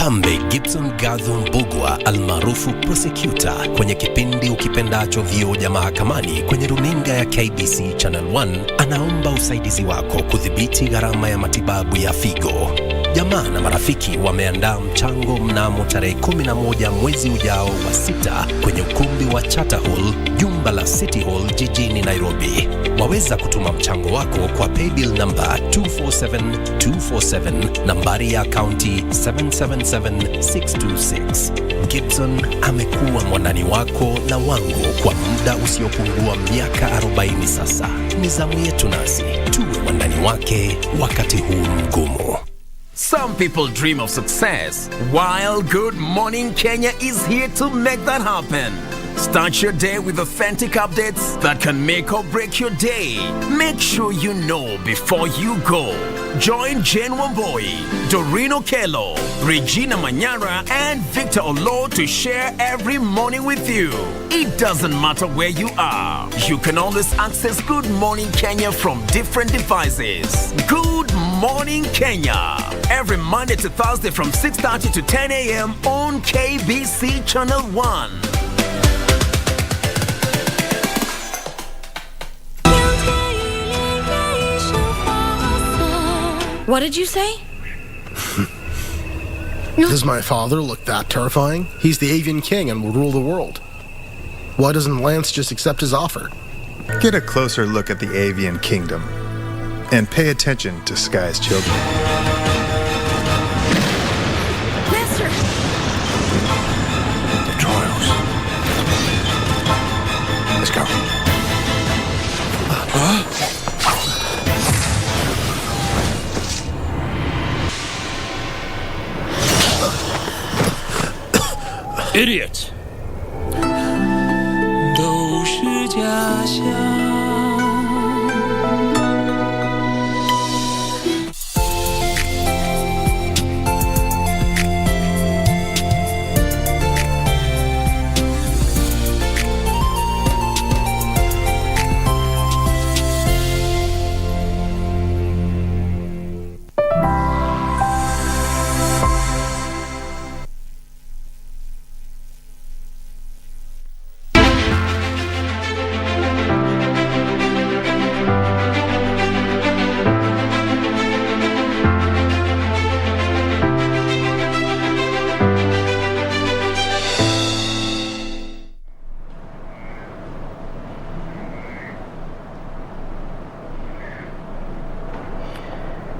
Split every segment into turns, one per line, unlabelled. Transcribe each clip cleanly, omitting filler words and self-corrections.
Mpambe Gibson Gadho Mbugua almaarufu prosecutor kwenye kipindi Ukipendacho Vioja Mahakamani kwenye runinga ya KBC Channel 1 anaomba usaidizi wako kudhibiti gharama ya matibabu ya figo. Jamaa na marafiki wameandaa mchango mnamo tarehe 11 mwezi ujao wa 6 kwenye ukumbi wa Charter Hall, jumba la City Hall jijini Nairobi. Waweza kutuma mchango wako kwa paybill number 247247, nambari ya akaunti 777626. Gibson amekuwa mwanani wako na wangu kwa muda usiopungua miaka 40 sasa. Ni zamu yetu nasi tuwe mwanani wake wakati huu mgumu.
Some people dream of success, while Good Morning Kenya is here to make that happen. Start your day with authentic updates that can make or break your day. Make sure you know before you go. Join Jane Wamboi, Doreen Okello, Regina Manyara, and Victor Olo to share every morning with you. It doesn't matter where you are. You can always access Good Morning Kenya from different devices. Good Morning Kenya. Every Monday to Thursday from 6:30 to 10 a.m. on KBC Channel 1.
What did you say?
Does my father look that terrifying? He's the avian king and will rule the world. Why doesn't Lance just accept his offer?
Get a closer look at the avian kingdom and pay attention to Sky's children.
Master!
The trials. Let's go.
Idiot! 都是假象。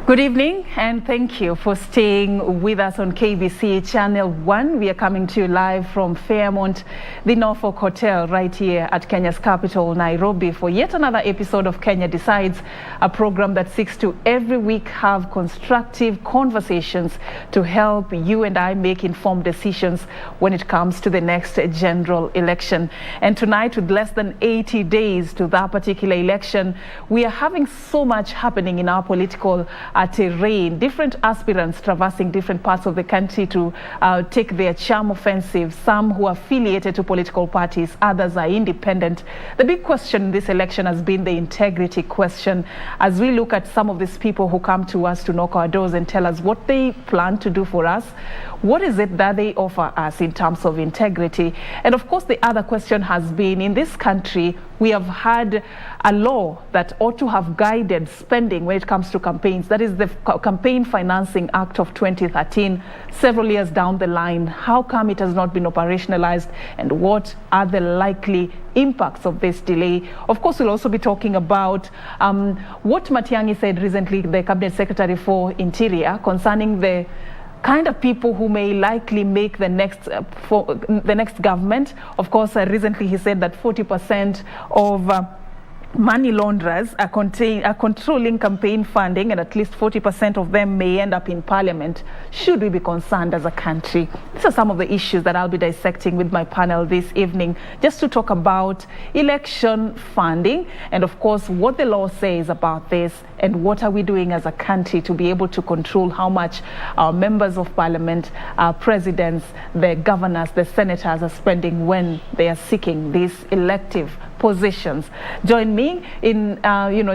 Good evening and thank you for staying with us on KBC Channel 1. We are coming to you live from Fairmont, the Norfolk Hotel right here at Kenya's capital, Nairobi, for yet another episode of Kenya Decides, a program that seeks to every week have constructive conversations to help you and I make informed decisions when it comes to the next general election. And tonight, with less than 80 days to that particular election, we are having so much happening in our political terrain, different aspirants traversing different parts of the country to take their charm offensive, some who are affiliated to political parties, others are independent. The big question in this election has been the integrity question. As we look at some of these people who come to us to knock our doors and tell us what they plan to do for us, what is it that they offer us in terms of integrity? And of course, the other question has been, in this country, we have had a law that ought to have guided spending when it comes to campaigns. That is the Campaign Financing Act of 2013, several years down the line. How come it has not been operationalized, and what are the likely impacts of this delay? Of course, we'll also be talking about what Matiang'i said recently, the Cabinet Secretary for Interior, concerning the kind of people who may likely make the next government. Of course, recently he said that 40% of money launderers are controlling campaign funding, and at least 40% of them may end up in parliament. Should we be concerned as a country? These are some of the issues that I'll be dissecting with my panel this evening, just to talk about election funding and, of course, what the law says about this, and what are we doing as a country to be able to control how much our members of parliament, our presidents, the governors, the senators are spending when they are seeking these elective positions. Join me in,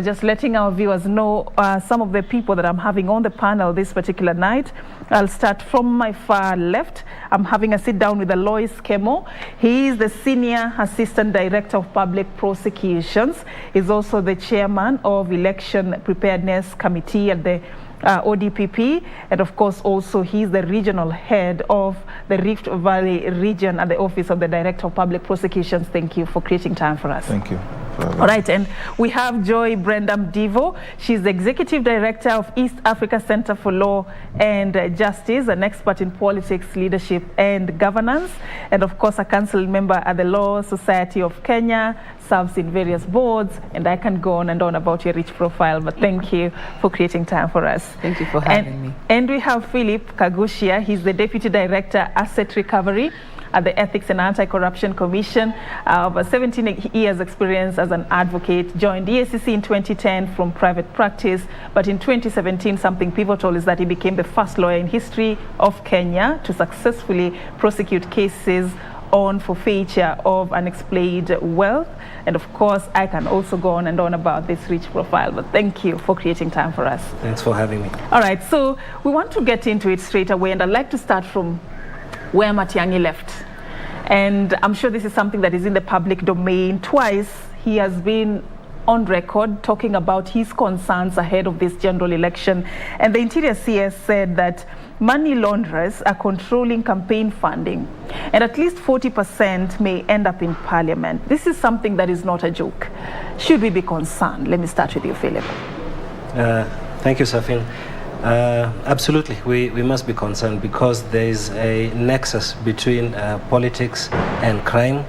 just letting our viewers know some of the people that I'm having on the panel this particular night. I'll start from my far left. I'm having a sit down with Alois Kemo. He is the Senior Assistant Director of Public Prosecutions. He's also the Chairman of Election Preparedness Committee at the ODPP, and of course also he's the regional head of the Rift Valley region at the Office of the Director of Public Prosecutions. Thank you for creating time for us.
Thank you.
All right, and we have Joy Brenda Mdivo. She's the Executive Director of East Africa Center for Law and Justice, an expert in politics, leadership, and governance, and of course a council member at the Law Society of Kenya, serves in various boards, and I can go on and on about your rich profile, but thank you for creating time for us.
Thank you for having me.
And we have Philip Kagushia. He's the Deputy Director, Asset Recovery at the Ethics and Anti-Corruption Commission. Over 17 years experience as an advocate, joined EACC in 2010 from private practice, but in 2017 something pivotal is that he became the first lawyer in history of Kenya to successfully prosecute cases on forfeiture of unexplained wealth. And of course, I can also go on and on about this rich profile, but thank you for creating time for us.
Thanks for having me.
All right, so we want to get into it straight away, and I'd like to start from where Matiang'i left. And I'm sure this is something that is in the public domain. Twice he has been on record talking about his concerns ahead of this general election. And the Interior CS said that money launderers are controlling campaign funding, and at least 40% may end up in parliament. This is something that is not a joke. Should we be concerned? Let me start with you, Philip.
Thank you, Serfine. Absolutely, we must be concerned because there is a nexus between politics and crime.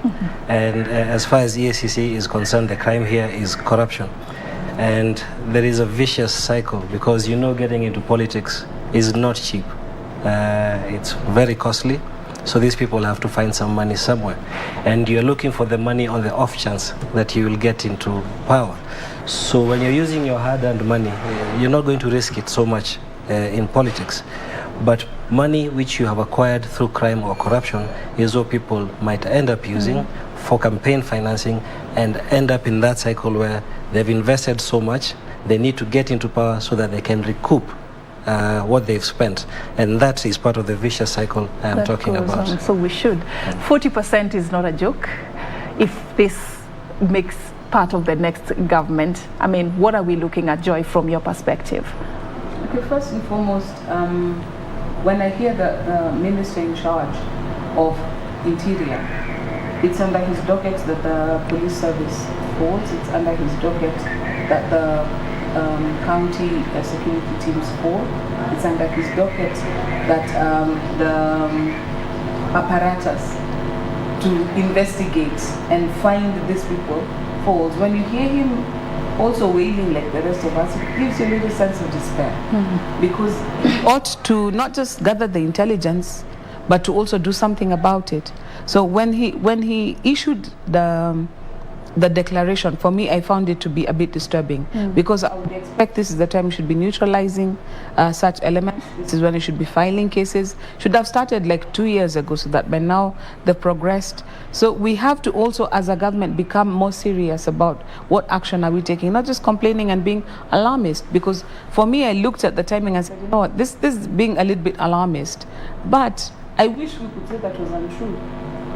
And as far as EACC is concerned, the crime here is corruption. And there is a vicious cycle because getting into politics is not cheap. It's very costly. So these people have to find some money somewhere. And you're looking for the money on the off chance that you will get into power. So when you're using your hard-earned money, you're not going to risk it so much in politics. But money which you have acquired through crime or corruption is what people might end up using for campaign financing and end up in that cycle where they've invested so much, they need to get into power so that they can recoup what they've spent. And that is part of the vicious cycle I'm talking about.
So we should. 40% is not a joke. If this makes part of the next government, I mean, what are we looking at, Joy, from your perspective?
Okay, first and foremost, when I hear the minister in charge of Interior, it's under his docket that the police service falls, it's under his docket that the county security teams fall, it's under his docket that the apparatus to investigate and find these people falls. When you hear him also wailing like the rest of us, it gives you a little sense of despair. Because he ought to not just gather the intelligence, but to also do something about it. So when he issued the declaration, for me, I found it to be a bit disturbing because I would expect this is the time you should be neutralizing such elements. This is when you should be filing cases. Should have started like 2 years ago so that by now they've progressed. So we have to also, as a government, become more serious about what action are we taking, not just complaining and being alarmist. Because for me, I looked at the timing and said, you know what, this is being a little bit alarmist. But I wish we could say that was untrue.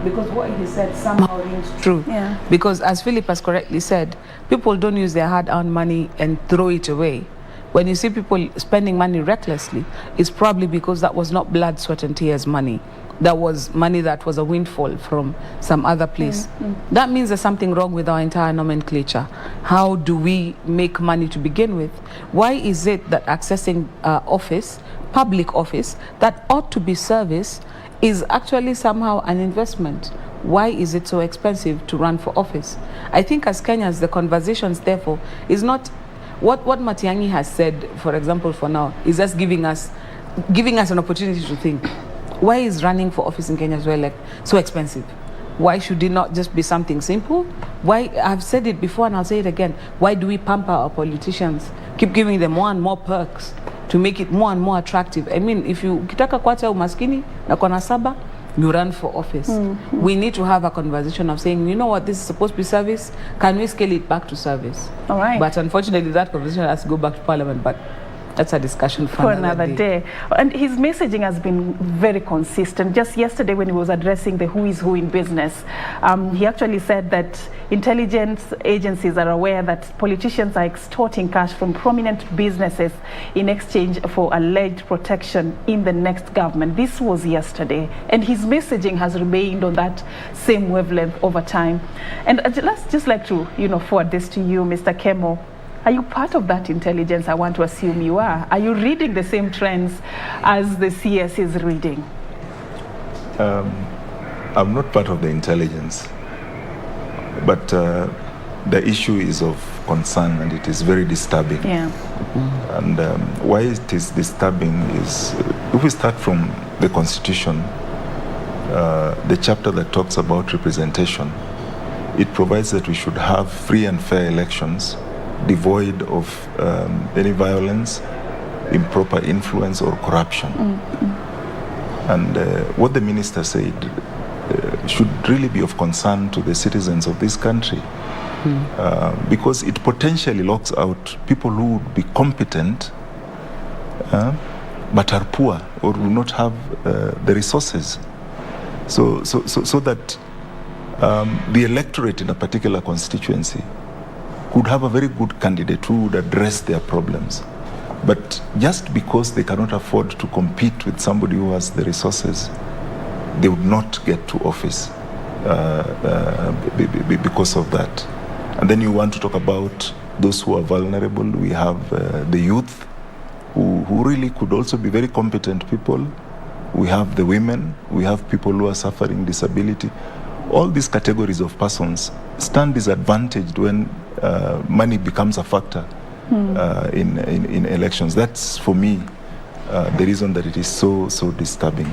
Because what he said somehow rings true. Yeah. Because as Philip has correctly said, people don't use their hard-earned money and throw it away. When you see people spending money recklessly, it's probably because that was not blood, sweat and tears money. That was money that was a windfall from some other place. That means there's something wrong with our entire nomenclature. How do we make money to begin with? Why is it that accessing office, public office, that ought to be service, is actually somehow an investment? Why is it so expensive to run for office? I think as Kenyans, the conversations, therefore, is not what Matiang'i has said, for example, for now, is just giving us an opportunity to think. Why is running for office in Kenya so expensive? Why should it not just be something simple? Why, I've said it before and I'll say it again, why do we pamper our politicians? Keep giving them more and more perks to make it more and more attractive. I mean, if you ukitaka kuacha umaskini na kona saba, you run for office. We need to have a conversation of saying, you know what, this is supposed to be service. Can we scale it back to service?
All right.
But unfortunately, that conversation has to go back to Parliament. But that's a discussion for
another day. And his messaging has been very consistent. Just yesterday when he was addressing the who is who in business, he actually said that intelligence agencies are aware that politicians are extorting cash from prominent businesses in exchange for alleged protection in the next government. This was yesterday. And his messaging has remained on that same wavelength over time. And let's just like to, forward this to you, Mr. Kemo. Are you part of that intelligence? I want to assume you are. Are you reading the same trends as the CS is reading?
I'm not part of the intelligence, but the issue is of concern and it is very disturbing.
Yeah.
And why it is disturbing is, if we start from the Constitution, the chapter that talks about representation, it provides that we should have free and fair elections, devoid of any violence, improper influence or corruption. And what the minister said should really be of concern to the citizens of this country, because it potentially locks out people who would be competent but are poor or do not have the resources. So that the electorate in a particular constituency could have a very good candidate who would address their problems. But just because they cannot afford to compete with somebody who has the resources, they would not get to office because of that. And then you want to talk about those who are vulnerable. We have the youth who really could also be very competent people. We have the women. We have people who are suffering disability. All these categories of persons stand disadvantaged when money becomes a factor in elections. That's, for me, the reason that it is so disturbing.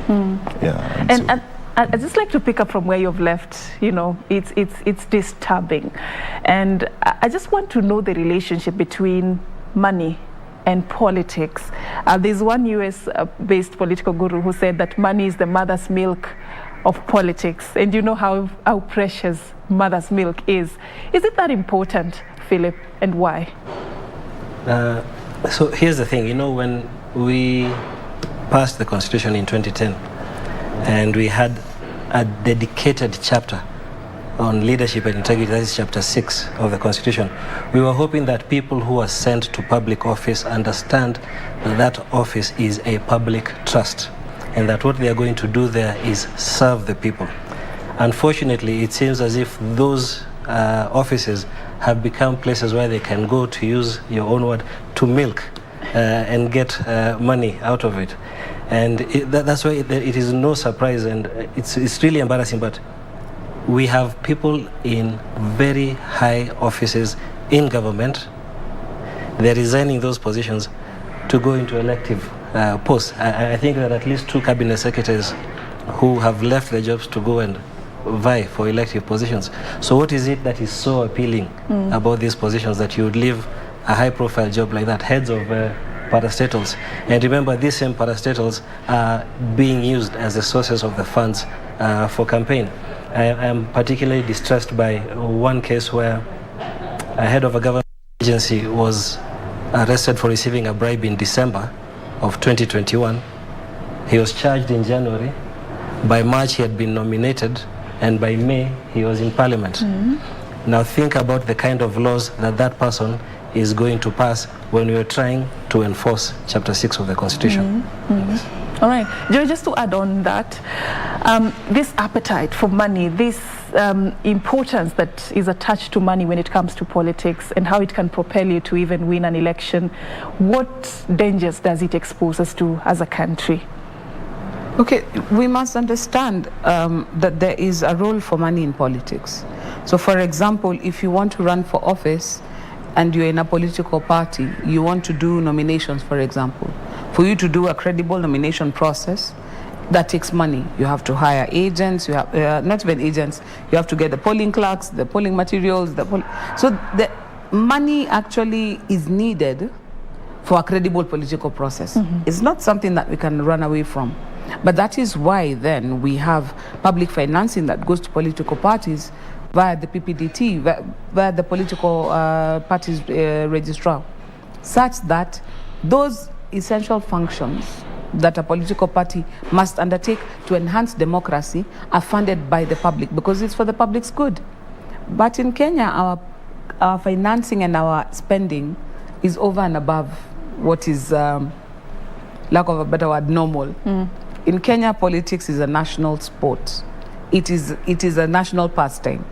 Yeah.
And I'd just like to pick up from where you've left. It's disturbing. And I just want to know the relationship between money and politics. There's one US-based political guru who said that money is the mother's milk of politics, and you know how precious mother's milk is. Is it that important, Philip, and why?
So here's the thing, when we passed the Constitution in 2010 and we had a dedicated chapter on leadership and integrity, that is chapter 6 of the Constitution, we were hoping that people who are sent to public office understand that that office is a public trust, and that what they are going to do there is serve the people. Unfortunately, it seems as if those offices have become places where they can go, to use your own word, to milk and get money out of it. And that's why it is no surprise, and it's really embarrassing, but we have people in very high offices in government. They're resigning those positions to go into elective posts. I think that at least 2 cabinet secretaries who have left their jobs to go and vie for elective positions. So what is it that is so appealing about these positions, that you would leave a high-profile job like that, heads of parastatals? And remember, these same parastatals are being used as the sources of the funds for campaign. I am particularly distressed by one case where a head of a government agency was arrested for receiving a bribe in December of 2021. He was charged in January. By March, he had been nominated, and by May, he was in Parliament. Now think about the kind of laws that person is going to pass when we are trying to enforce Chapter 6 of the Constitution. Yes.
All right. Joy, just to add on that, this appetite for money, this importance that is attached to money when it comes to politics, and how it can propel you to even win an election, what dangers does it expose us to as a country?
Okay, we must understand that there is a role for money in politics. So, for example, if you want to run for office and you're in a political party, you want to do nominations, for example. For you to do a credible nomination process, that takes money. You have to hire agents, you have not even agents, you have to get the polling clerks, the polling materials, so the money actually is needed for a credible political process. It's not something that we can run away from. But that is why then we have public financing that goes to political parties via the PPDT, via the political parties registrar, such that those essential functions that a political party must undertake to enhance democracy are funded by the public, because it's for the public's good. But in Kenya, our financing and our spending is over and above what is, lack of a better word, normal. In Kenya, politics is a national sport. It is a national pastime.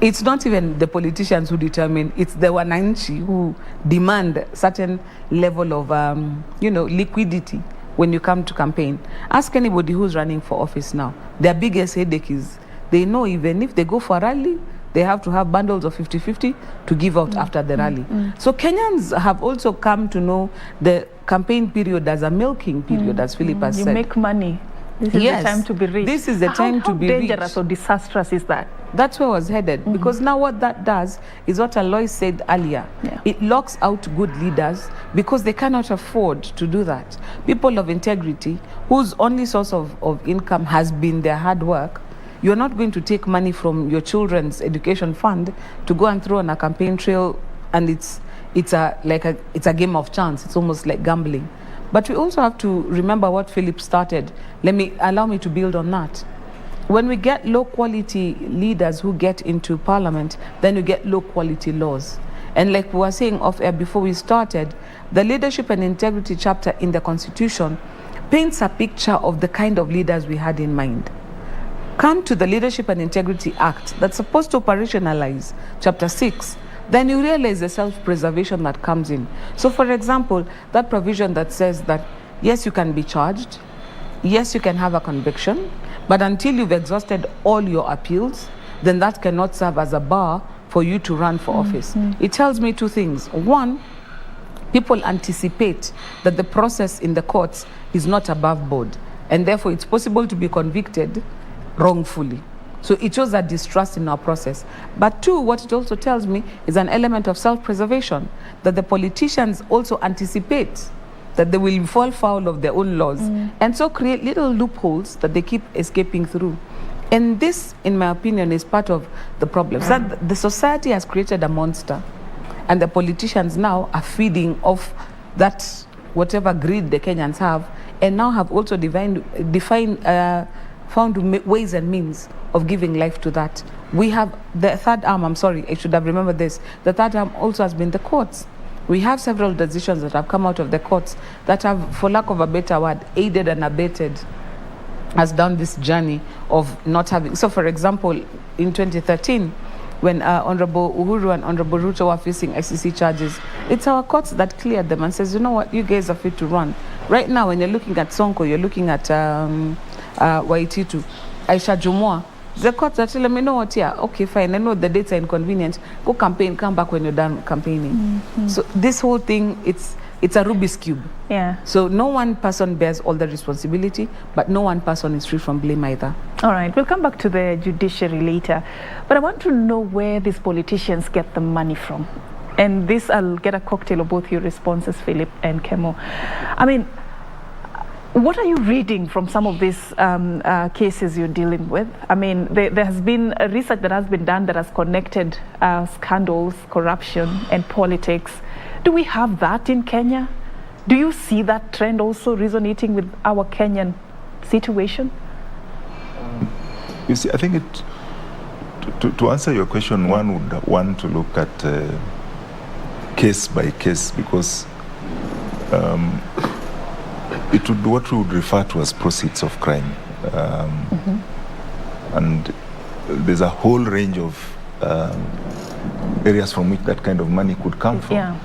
It's not even the politicians who determine, it's the wananchi who demand certain level of, liquidity when you come to campaign. Ask anybody who's running for office now. Their biggest headache is they know even if they go for a rally, they have to have bundles of 50-50 to give out after the rally. So Kenyans have also come to know the campaign period as a milking period, as Philip has said.
You make money. This is the time to be rich.
This is the time to be rich.
How dangerous or disastrous is that?
That's where I was headed. Because now what that does is what Alois said earlier. It locks out good leaders because they cannot afford to do that. People of integrity, whose only source of income has been their hard work, you're not going to take money from your children's education fund to go and throw on a campaign trail, and it's a game of chance. It's almost like gambling. But we also have to remember what Philip started. Allow me to build on that. When we get low quality leaders who get into parliament, then you get low quality laws. And like we were saying off air before we started, the leadership and integrity chapter in the Constitution paints a picture of the kind of leaders we had in mind. Come to the Leadership and Integrity Act that's supposed to operationalize Chapter 6, then you realize the self-preservation that comes in. So for example, that provision that says that, yes, you can be charged, yes, you can have a conviction, but until you've exhausted all your appeals, then that cannot serve as a bar for you to run for office. It tells me two things. One, people anticipate that the process in the courts is not above board, and therefore it's possible to be convicted wrongfully. So it shows that distrust in our process. But two, what it also tells me is an element of self-preservation, that the politicians also anticipate that they will fall foul of their own laws, and so create little loopholes that they keep escaping through. And this, in my opinion, is part of the problem. So the society has created a monster, and the politicians now are feeding off that whatever greed the Kenyans have, and now have also found ways and means of giving life to that. We have the third arm, I should have remembered this. The third arm also has been the courts. We have several decisions that have come out of the courts that have, for lack of a better word, aided and abetted us down this journey of not having. So for example, in 2013, when Honorable Uhuru and Honorable Ruto were facing ICC charges, it's our courts that cleared them and says, you know what, you guys are fit to run. Right now, when you're looking at Sonko, you're looking at Waititu, Aisha Jumwa, the courts are telling me, no, what, yeah, okay, fine, I know the dates are inconvenient, go campaign, come back when you're done campaigning. So this whole thing, it's a Rubik's Cube.
Yeah.
So no one person bears all the responsibility, but no one person is free from blame either.
All right, we'll come back to the judiciary later. But I want to know where these politicians get the money from. And this, I'll get a cocktail of both your responses, Philip and Kemo. I mean, what are you reading from some of these cases you're dealing with? I mean, there has been a research that has been done that has connected scandals, corruption, and politics. Do we have that in Kenya? Do you see that trend also resonating with our Kenyan situation?
You see, I think to answer your question, one would want to look at case by case, because it would be what we would refer to as proceeds of crime. And there's a whole range of areas from which that kind of money could come from.
Yeah.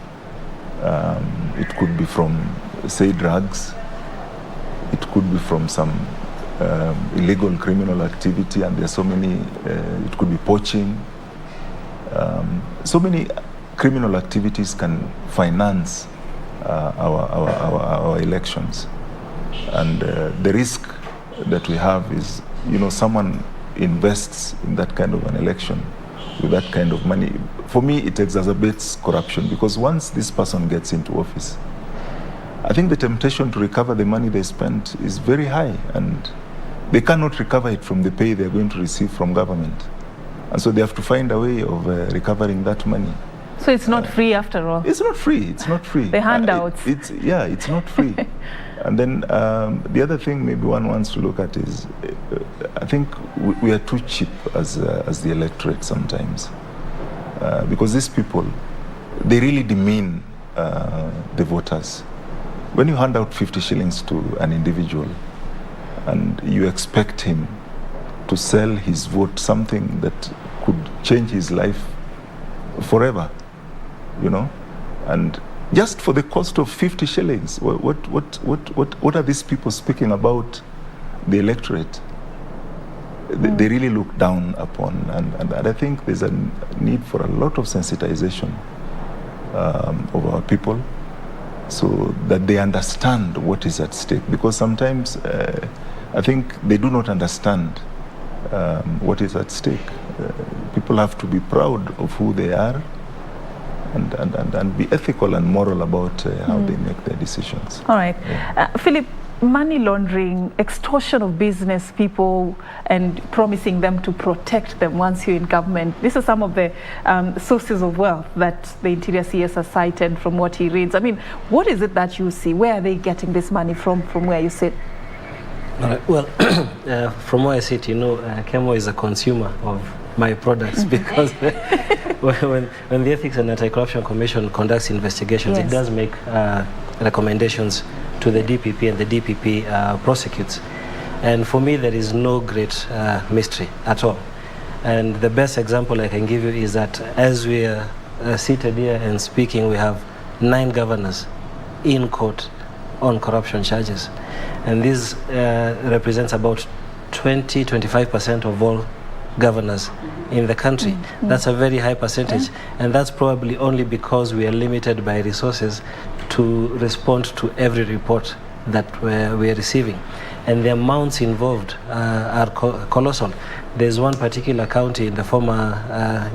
It could be from, say, drugs. It could be from some illegal criminal activity, and there's so many, it could be poaching. So many criminal activities can finance our elections. And the risk that we have is, someone invests in that kind of an election with that kind of money. For me, it exacerbates corruption, because once this person gets into office, I think the temptation to recover the money they spent is very high, and they cannot recover it from the pay they're going to receive from government. And so they have to find a way of recovering that money.
So it's not free after all?
It's not free. It's not free.
The handouts.
It's not free. And then the other thing maybe one wants to look at is, I think we are too cheap as the electorate sometimes. Because these people, they really demean the voters. When you hand out 50 shillings to an individual and you expect him to sell his vote, something that could change his life forever, you know, and just for the cost of 50 shillings, what are these people speaking about the electorate? They really look down upon, and I think there's a need for a lot of sensitization of our people, so that they understand what is at stake. Because sometimes I think they do not understand what is at stake. People have to be proud of who they are, and be ethical and moral about how they make their decisions.
All right. Philip, money laundering, extortion of business people, and promising them to protect them once you're in government. These are some of the sources of wealth that the Interior CS has cited from what he reads. I mean, what is it that you see? Where are they getting this money from where you sit?
Well, from where I sit, you know, Kemo is a consumer of my products because when the Ethics and Anti-Corruption Commission conducts investigations, it does make recommendations to the DPP, and the DPP prosecutes. And for me, there is no great mystery at all. And the best example I can give you is that as we are seated here and speaking, we have 9 governors in court on corruption charges. And this represents about 20-25% of all governors in the country. That's a very high percentage, and that's probably only because we are limited by resources to respond to every report that we are receiving. And the amounts involved are colossal. There's one particular county in the former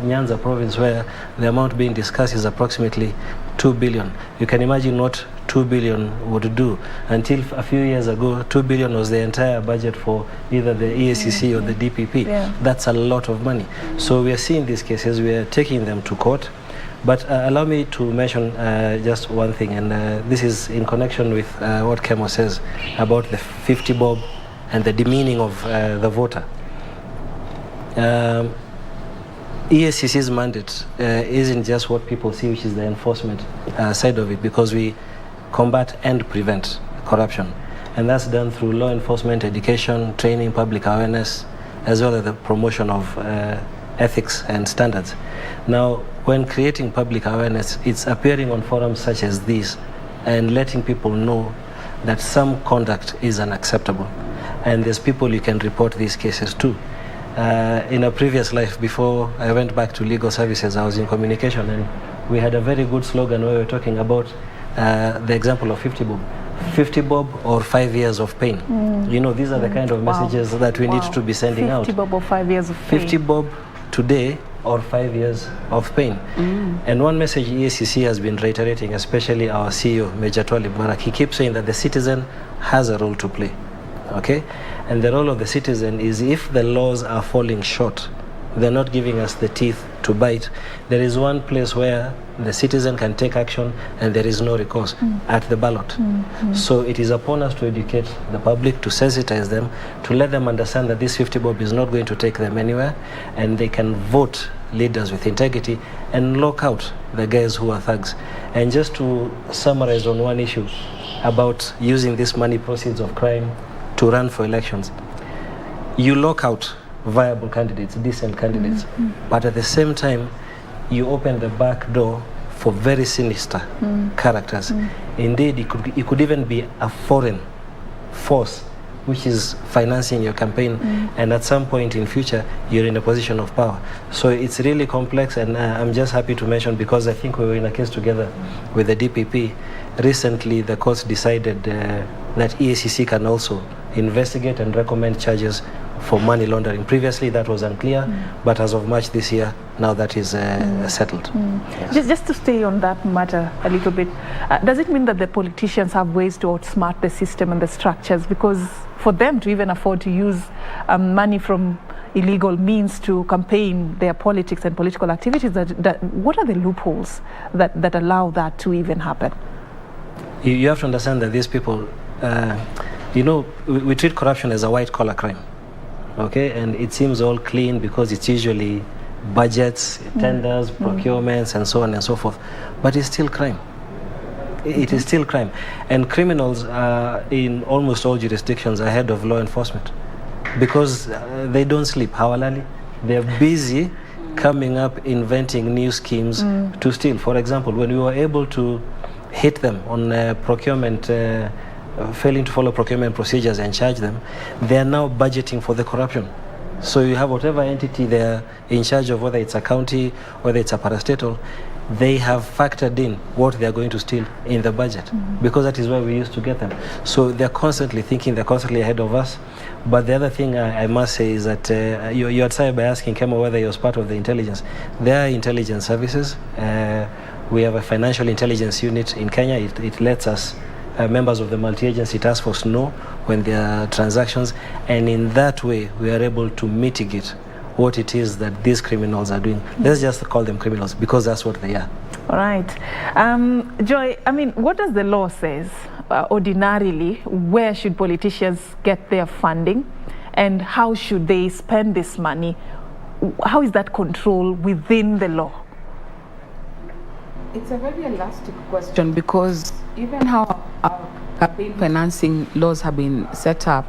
Nyanza province where the amount being discussed is approximately 2 billion. You can imagine what 2 billion would do. Until a few years ago, 2 billion was the entire budget for either the EACC or the DPP. That's a lot of money. So we are seeing these cases, we are taking them to court. But allow me to mention just one thing, and this is in connection with what Kemo says about the 50 bob and the demeaning of the voter. EACC's mandate isn't just what people see, which is the enforcement side of it, because we combat and prevent corruption. And that's done through law enforcement, education, training, public awareness, as well as the promotion of ethics and standards. Now, when creating public awareness, it's appearing on forums such as these and letting people know that some conduct is unacceptable. And there's people you can report these cases to. In a previous life, before I went back to legal services, I was in communication, and we had a very good slogan where we were talking about the example of 50 bob. 50 bob or 5 years of pain. You know, these are the kind of messages that we need to be sending out.
50 bob or 5 years of pain.
50 bob today or 5 years of pain. And one message EACC has been reiterating, especially our CEO, Major Twali Barak, he keeps saying that the citizen has a role to play. Okay? And the role of the citizen is, if the laws are falling short, they're not giving us the teeth to bite, there is one place where the citizen can take action and there is no recourse, at the ballot. So it is upon us to educate the public, to sensitize them, to let them understand that this 50 bob is not going to take them anywhere, and they can vote leaders with integrity and lock out the guys who are thugs. And just to summarize on one issue about using this money proceeds of crime to run for elections, you lock out viable candidates, decent candidates, but at the same time you open the back door for very sinister characters. Indeed, it could even be a foreign force which is financing your campaign, and at some point in future you're in a position of power. So it's really complex, and I'm just happy to mention, because I think we were in a case together with the DPP recently, the courts decided that EACC can also investigate and recommend charges for money laundering. Previously, that was unclear, but as of March this year, now that is settled.
Yes. Just to stay on that matter a little bit, does it mean that the politicians have ways to outsmart the system and the structures? Because for them to even afford to use money from illegal means to campaign their politics and political activities, what are the loopholes that allow that to even happen?
You have to understand that these people, we treat corruption as a white-collar crime, okay? And it seems all clean because it's usually budgets, tenders, procurements, and so on and so forth. But it's still crime. It is still crime. And criminals are in almost all jurisdictions ahead of law enforcement because they don't sleep. Hawalali, they're busy coming up, inventing new schemes to steal. For example, when we were able to hit them on procurement, failing to follow procurement procedures and charge them, they are now budgeting for the corruption. So you have whatever entity they're in charge of, whether it's a county, whether it's a parastatal, they have factored in what they're going to steal in the budget because that is where we used to get them. So they're constantly thinking, they're constantly ahead of us. But the other thing I must say is that you had started by asking Kemo whether he was part of the intelligence. There are intelligence services. We have a financial intelligence unit in Kenya. It lets us, members of the multi-agency task force, know when there are transactions. And in that way, we are able to mitigate what it is that these criminals are doing. Let's just call them criminals because that's what they are.
All right. Joy, I mean, what does the law say? Ordinarily, where should politicians get their funding and how should they spend this money? How is that controlled within the law?
It's a very elastic question because even how our campaign financing laws have been set up,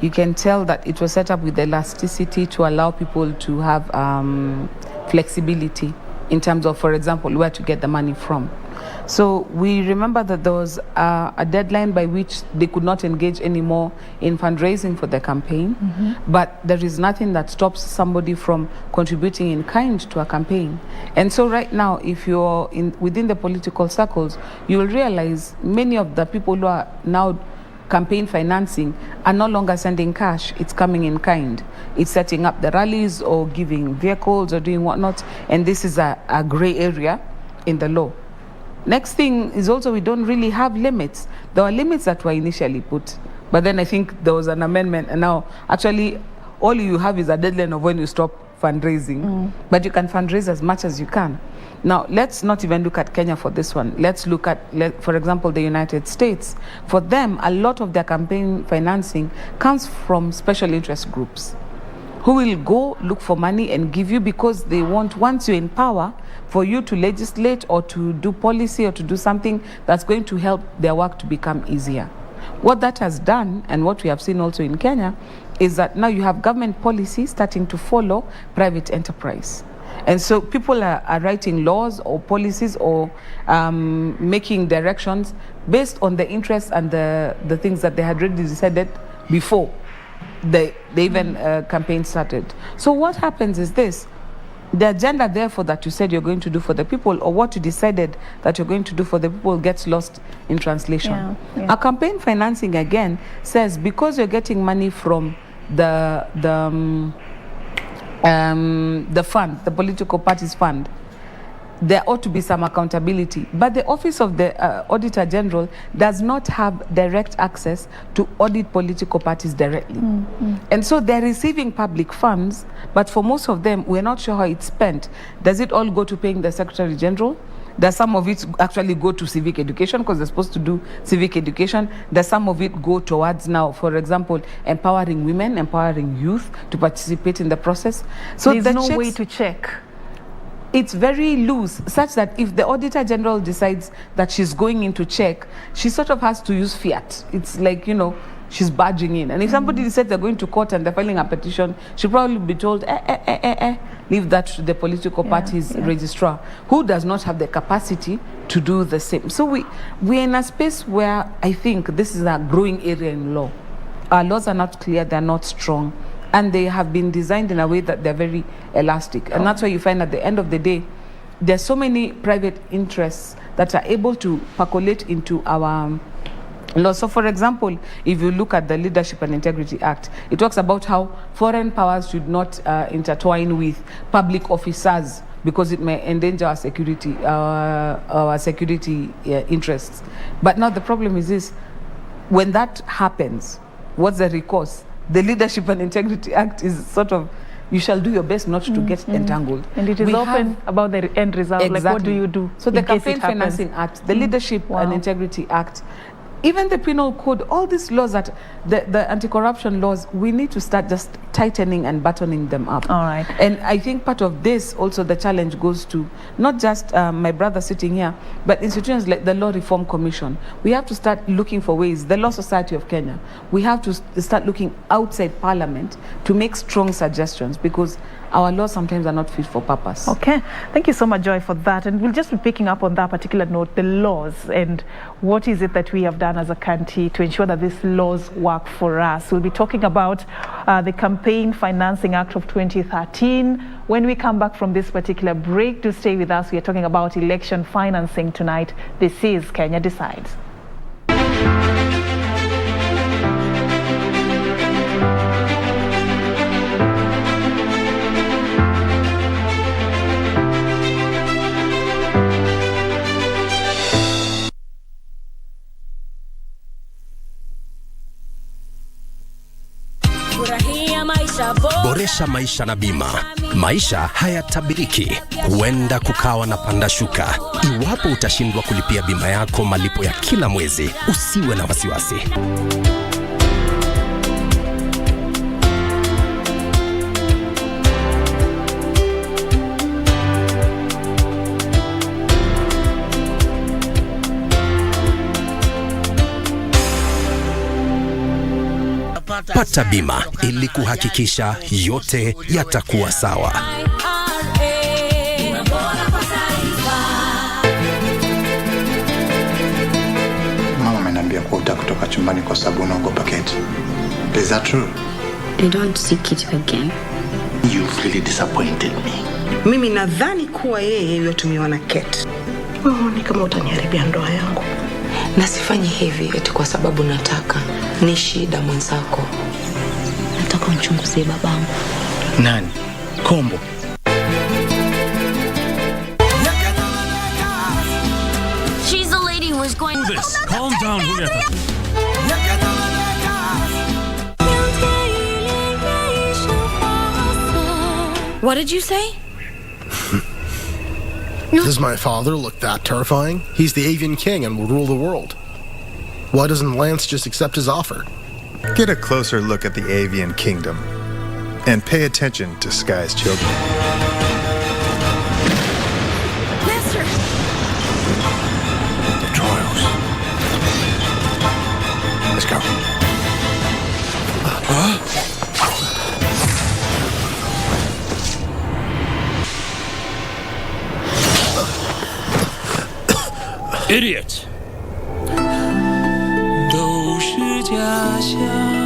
you can tell that it was set up with elasticity to allow people to have flexibility in terms of, for example, where to get the money from. So we remember that there was a deadline by which they could not engage anymore in fundraising for the campaign, but there is nothing that stops somebody from contributing in kind to a campaign. And so right now, if you're within the political circles, you will realize many of the people who are now campaign financing are no longer sending cash, it's coming in kind. It's setting up the rallies or giving vehicles or doing whatnot, and this is a gray area in the law. Next thing is also we don't really have limits. There were limits that were initially put, but then I think there was an amendment, and now actually all you have is a deadline of when you stop fundraising, but you can fundraise as much as you can. Now, let's not even look at Kenya for this one. Let's look at, for example, the United States. For them, a lot of their campaign financing comes from special interest groups who will go look for money and give you because they want, once you're in power, for you to legislate or to do policy or to do something that's going to help their work to become easier. What that has done, and what we have seen also in Kenya, is that now you have government policy starting to follow private enterprise. And so people are writing laws or policies or making directions based on the interests and the things that they had already decided before they even campaign started. So what happens is this: the agenda, therefore, that you said you're going to do for the people, or what you decided that you're going to do for the people, gets lost in translation. A campaign financing, again, says because you're getting money from the fund, the political parties fund, there ought to be some accountability. But the Office of the Auditor General does not have direct access to audit political parties directly. And so they're receiving public funds, but for most of them, we're not sure how it's spent. Does it all go to paying the Secretary General? Does some of it actually go to civic education because they're supposed to do civic education? Does some of it go towards now, for example, empowering women, empowering youth to participate in the process? So
there's no way to check.
It's very loose, such that if the Auditor General decides that she's going in to check, she sort of has to use fiat. It's like, she's barging in. And if somebody decides they're going to court and they're filing a petition, she'll probably be told, leave that to the political party's registrar, who does not have the capacity to do the same. So we're in a space where I think this is a growing area in law. Our laws are not clear, they're not strong, and they have been designed in a way that they're very elastic. And that's why you find at the end of the day, there's so many private interests that are able to percolate into our laws. So, for example, if you look at the Leadership and Integrity Act, it talks about how foreign powers should not intertwine with public officers because it may endanger our security interests. But now the problem is this: when that happens, what's the recourse? The Leadership and Integrity Act is sort of, you shall do your best not to get entangled.
And it is open about the end result.
Exactly.
Like, what do you do?
So the Campaign Financing Act, the Leadership and Integrity Act, even the Penal Code, all these laws that the anti-corruption laws, we need to start just tightening and buttoning them up.
All right.
And I think part of this also, the challenge goes to not just my brother sitting here, but institutions like the Law Reform Commission. We have to start looking for ways, the Law Society of Kenya, we have to start looking outside Parliament to make strong suggestions, because our laws sometimes are not fit for purpose.
Okay, thank you so much, Joy, for that. And we'll just be picking up on that particular note, the laws, and what is it that we have done as a country to ensure that these laws work for us. We'll be talking about the Campaign Financing Act of 2013. When we come back from this particular break, to stay with us, we are talking about election financing tonight. This is Kenya Decides.
Boresha maisha na bima. Maisha hayatabiriki, huenda kukawa na panda shuka. Iwapo utashindwa kulipia bima yako malipo ya kila mwezi, usiwe na wasiwasi. Pata bima ili kuhakikisha yote yatakuwa sawa.
Mama ameniambia kuwa utakutoka chumbani kwa sababu unaogopa Kate. Is that true?
I don't seek it again.
You've really disappointed me.
Mimi nadhani kuwa yeye yotumiwa na Kate. Ni kama utaniharibia ndoa yangu.
Na sifanyi hivi eti kwa sababu nataka. Ni shida mwenzako.
Nataka unchunguzie babangu.
Nani? Kombo.
She's the lady who was going
This. Calm down, Julieta.
What did you say?
Does my father look that terrifying? He's the avian king and will rule the world. Why doesn't Lance just accept his offer?
Get a closer look at the avian kingdom and pay attention to Sky's children.
Master!
The trials. Let's go.
Idiot! 都是假象。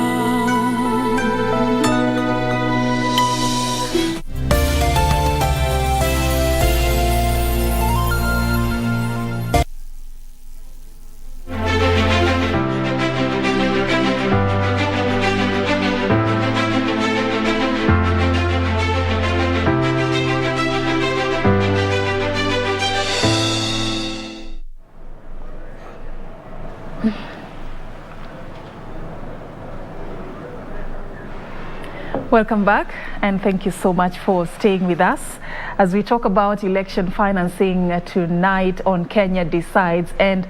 Welcome back, and thank you so much for staying with us as we talk about election financing tonight on Kenya Decides. And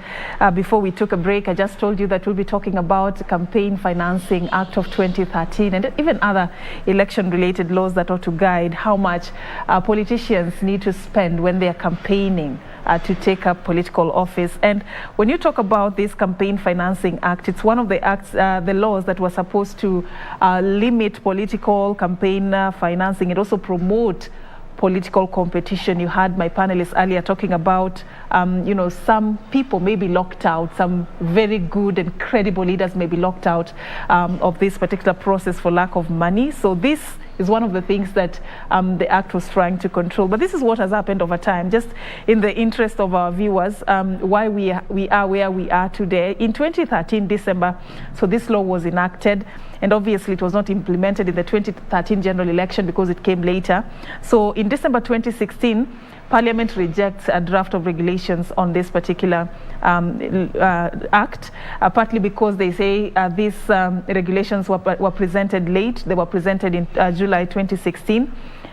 before we took a break, I just told you that we'll be talking about Campaign Financing Act of 2013 and even other election-related laws that ought to guide how much politicians need to spend when they are campaigning to take up political office. And when you talk about this Campaign Financing Act, it's one of the acts, the laws that were supposed to limit political campaign financing. It also promote political competition. You had my panelists earlier talking about, you know, some people may be locked out, some very good and credible leaders may be locked out of this particular process for lack of money. So this is one of the things that the Act was trying to control. But this is what has happened over time. Just in the interest of our viewers, why we are where we are today. In 2013, December, so this law was enacted, and obviously it was not implemented in the 2013 general election because it came later. So in December 2016, Parliament rejects a draft of regulations on this particular act, partly because they say these regulations were presented late. They were presented in July 2016.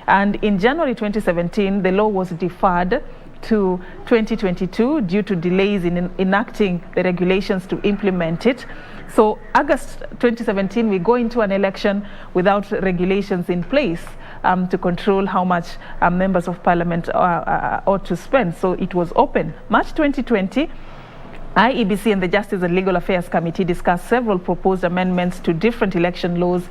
And in January 2017, the law was deferred to 2022 due to delays in enacting the regulations to implement it. So August 2017, we go into an election without regulations in place to control how much members of parliament ought to spend. So it was open. March 2020, IEBC and the Justice and Legal Affairs Committee discussed several proposed amendments to different election laws,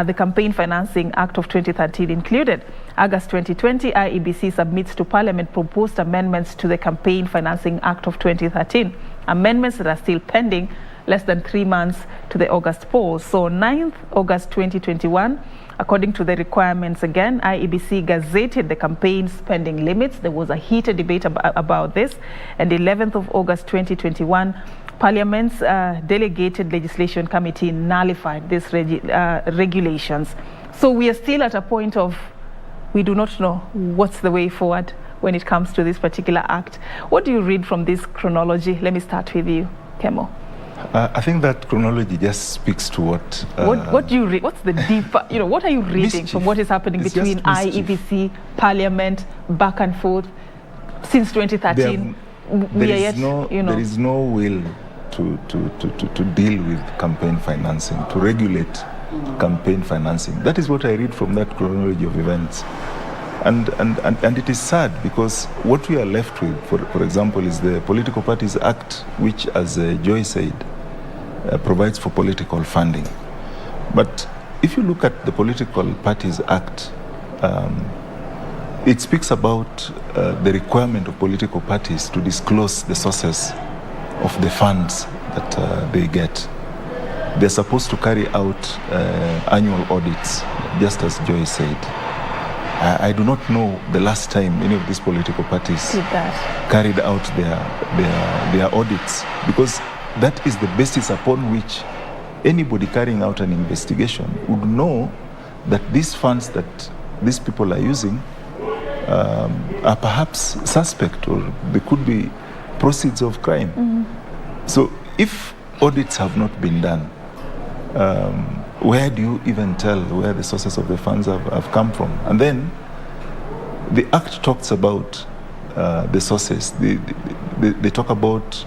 the Campaign Financing Act of 2013 included. August 2020, IEBC submits to Parliament proposed amendments to the Campaign Financing Act of 2013. Amendments that are still pending less than 3 months to the August polls. So 9th August 2021, according to the requirements again, IEBC gazetted the campaign spending limits. There was a heated debate about this. And 11th of August 2021, Parliament's Delegated Legislation Committee nullified these regulations. So we are still at a point of we do not know what's the way forward when it comes to this particular act. What do you read from this chronology? Let me start with you, Kemo.
I think that chronology just speaks to
what do you read? What's the deeper, what are you reading mischief. From what is happening between IEBC, Parliament, back and forth since 2013?
There is no will to deal with campaign financing, to regulate campaign financing. That is what I read from that chronology of events. And it is sad because what we are left with, for example, is the Political Parties Act, which, as Joy said, provides for political funding. But if you look at the Political Parties Act, it speaks about the requirement of political parties to disclose the sources of the funds that they get. They're supposed to carry out annual audits, just as Joy said. I do not know the last time any of these political parties carried out their audits, because that is the basis upon which anybody carrying out an investigation would know that these funds that these people are using are perhaps suspect, or they could be proceeds of crime. Mm-hmm. So if audits have not been done, where do you even tell where the sources of the funds have come from? And then the Act talks about the sources. They talk about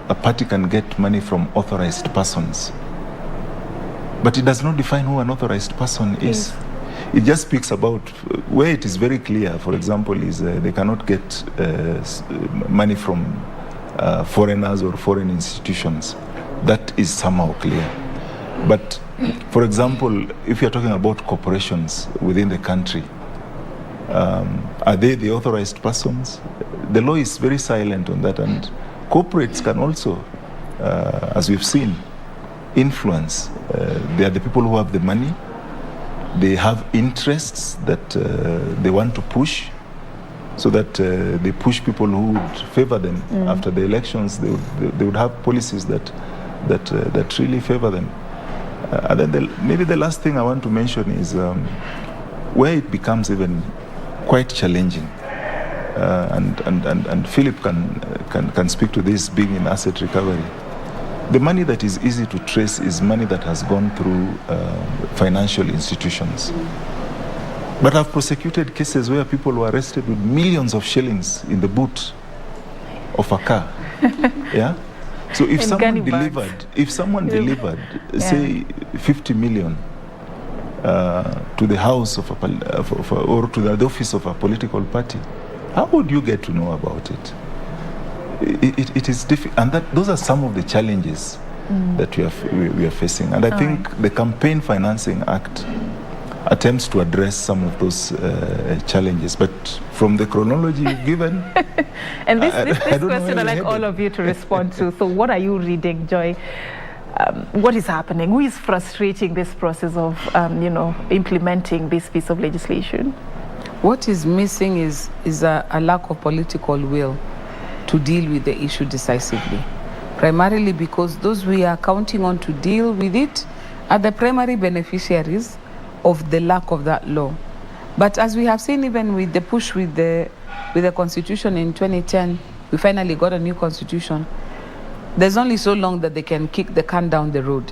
a party can get money from authorized persons. But it does not define who an authorized person is. It just speaks about where it is very clear, for example, is they cannot get money from foreigners or foreign institutions. That is somehow clear. But, for example, if you're talking about corporations within the country, are they the authorized persons? The law is very silent on that, and corporates can also, as we've seen, influence. They are the people who have the money. They have interests that they want to push, so that they push people who would favor them after the elections. They would have policies that really favor them. And then maybe the last thing I want to mention is where it becomes even quite challenging, and Philip can speak to this, being in asset recovery. The money that is easy to trace is money that has gone through financial institutions. But I've prosecuted cases where people were arrested with millions of shillings in the boot of a car. Yeah. So if someone delivered, say 50 million to the house of or to the office of a political party, how would you get to know about it? It is difficult, and those are some of the challenges that we are facing. And I think the Campaign Financing Act attempts to address some of those challenges, but from the chronology you've given,
and this question I'd like all of you to respond to. So what are you reading, Joy? what is happening? Who is frustrating this process of, implementing this piece of legislation?
What is missing is a lack of political will to deal with the issue decisively. Primarily because those we are counting on to deal with it are the primary beneficiaries of the lack of that law. But as we have seen, even with the push with the constitution in 2010, we finally got a new constitution. There's only so long that they can kick the can down the road.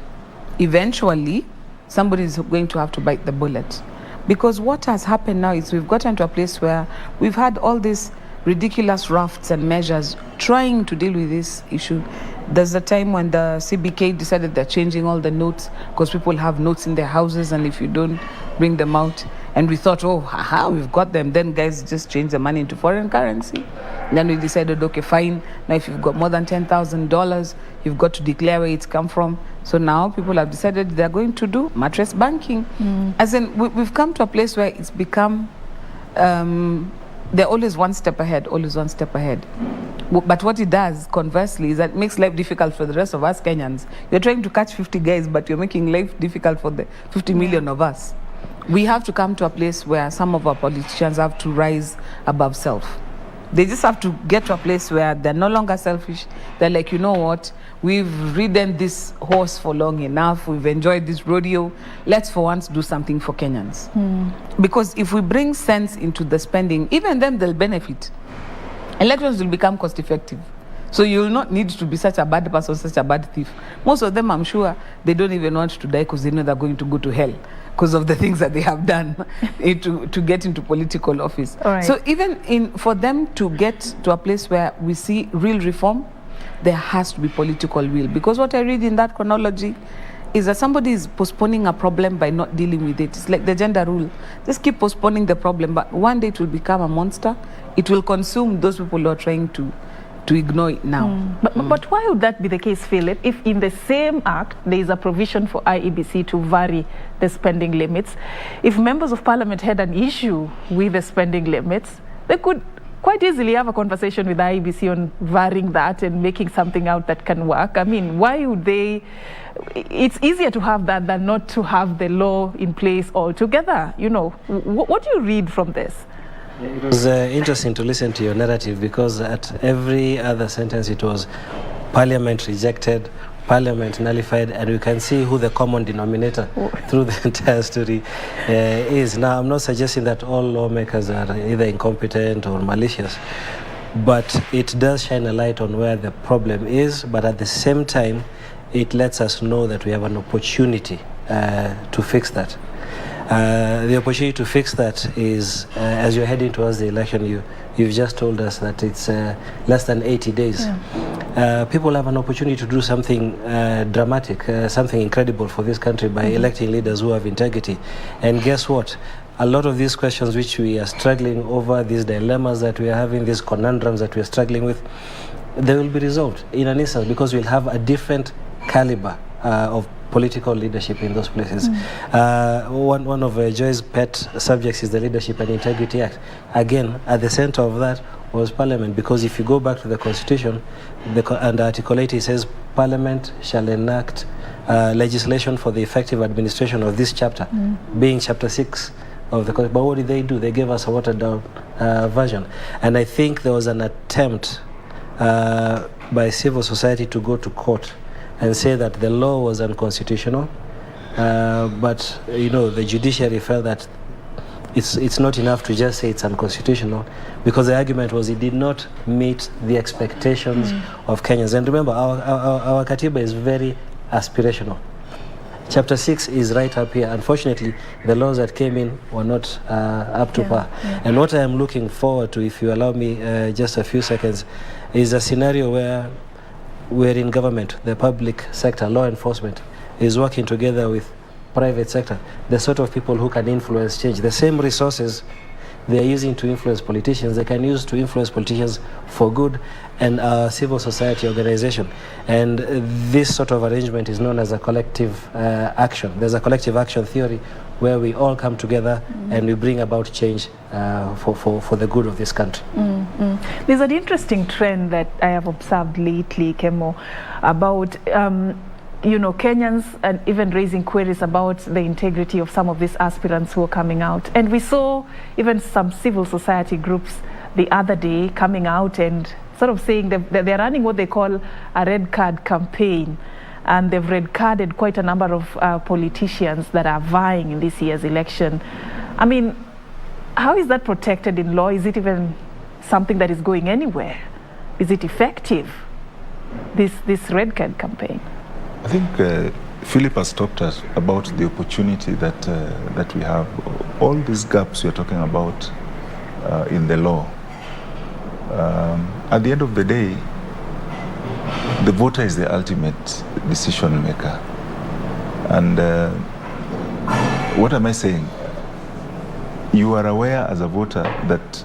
Eventually, somebody is going to have to bite the bullet. Because what has happened now is we've gotten to a place where we've had all these ridiculous rafts and measures trying to deal with this issue. There's a time when the CBK decided they're changing all the notes because people have notes in their houses, and if you don't bring them out, and we thought, oh, haha, we've got them. Then guys just change the money into foreign currency. And then we decided, okay, fine. Now if you've got more than $10,000, you've got to declare where it's come from. So now people have decided they're going to do mattress banking. As in, we've come to a place where it's become, they're always one step ahead, always one step ahead. But what it does, conversely, is that it makes life difficult for the rest of us Kenyans. You're trying to catch 50 guys, but you're making life difficult for the 50 million of us. We have to come to a place where some of our politicians have to rise above self. They just have to get to a place where they're no longer selfish. They're like, you know what? We've ridden this horse for long enough. We've enjoyed this rodeo. Let's for once do something for Kenyans. Because if we bring sense into the spending, even them, they'll benefit. Elections will become cost effective. So you'll not need to be such a bad person, such a bad thief. Most of them, I'm sure, they don't even want to die because they know they're going to go to hell because of the things that they have done to get into political office.
Right.
So even for them to get to a place where we see real reform, there has to be political will. Because what I read in that chronology is that somebody is postponing a problem by not dealing with it. It's like the gender rule. Just keep postponing the problem, but one day it will become a monster. It will consume those people who are trying to ignore it now.
But why would that be the case, Philip, if in the same act there is a provision for IEBC to vary the spending limits? If members of parliament had an issue with the spending limits, they could quite easily have a conversation with the IEBC on varying that and making something out that can work. I mean, why would they? It's easier to have that than not to have the law in place altogether. You know, what do you read from this?
It was interesting to listen to your narrative, because at every other sentence it was Parliament rejected, Parliament nullified, and we can see who the common denominator through the entire story is. Now, I'm not suggesting that all lawmakers are either incompetent or malicious, but it does shine a light on where the problem is, but at the same time, it lets us know that we have an opportunity to fix that. The opportunity to fix that is, as you're heading towards the election, you've just told us that it's less than 80 days. People have an opportunity to do something dramatic, something incredible for this country by electing leaders who have integrity. And guess what? A lot of these questions which we are struggling over, these dilemmas that we are having, these conundrums that we are struggling with, they will be resolved in an instant, because we'll have a different caliber of political leadership in those places. One of Joy's pet subjects is the Leadership and Integrity Act. Again, at the center of that was Parliament, because if you go back to the Constitution, under Article 8, it says Parliament shall enact legislation for the effective administration of this chapter, being Chapter 6 of the Constitution. But what did they do? They gave us a watered-down version. And I think there was an attempt by civil society to go to court and say that the law was unconstitutional, but the judiciary felt that it's not enough to just say it's unconstitutional, because the argument was it did not meet the expectations of Kenyans. And remember, our Katiba is very aspirational. Chapter 6 is right up here. Unfortunately, the laws that came in were not up to par. And what I am looking forward to, if you allow me just a few seconds, is a scenario where we're in government, the public sector, law enforcement, is working together with private sector, the sort of people who can influence change. The same resources they are using to influence politicians, they can use to influence politicians for good, and our civil society organization. And this sort of arrangement is known as a collective action. There's a collective action theory where we all come together and we bring about change for the good of this country.
There's an interesting trend that I have observed lately, Kemo, about you know, Kenyans and even raising queries about the integrity of some of these aspirants who are coming out. And we saw even some civil society groups the other day coming out and sort of saying that they're running what they call a red card campaign. And they've red carded quite a number of politicians that are vying in this year's election. I mean, how is that protected in law? Is it even something that is going anywhere? Is it effective, this red card campaign?
I think Philip has talked about the opportunity that we have. All these gaps we are talking about in the law. At the end of the day, the voter is the ultimate decision maker. And what am I saying? You are aware as a voter that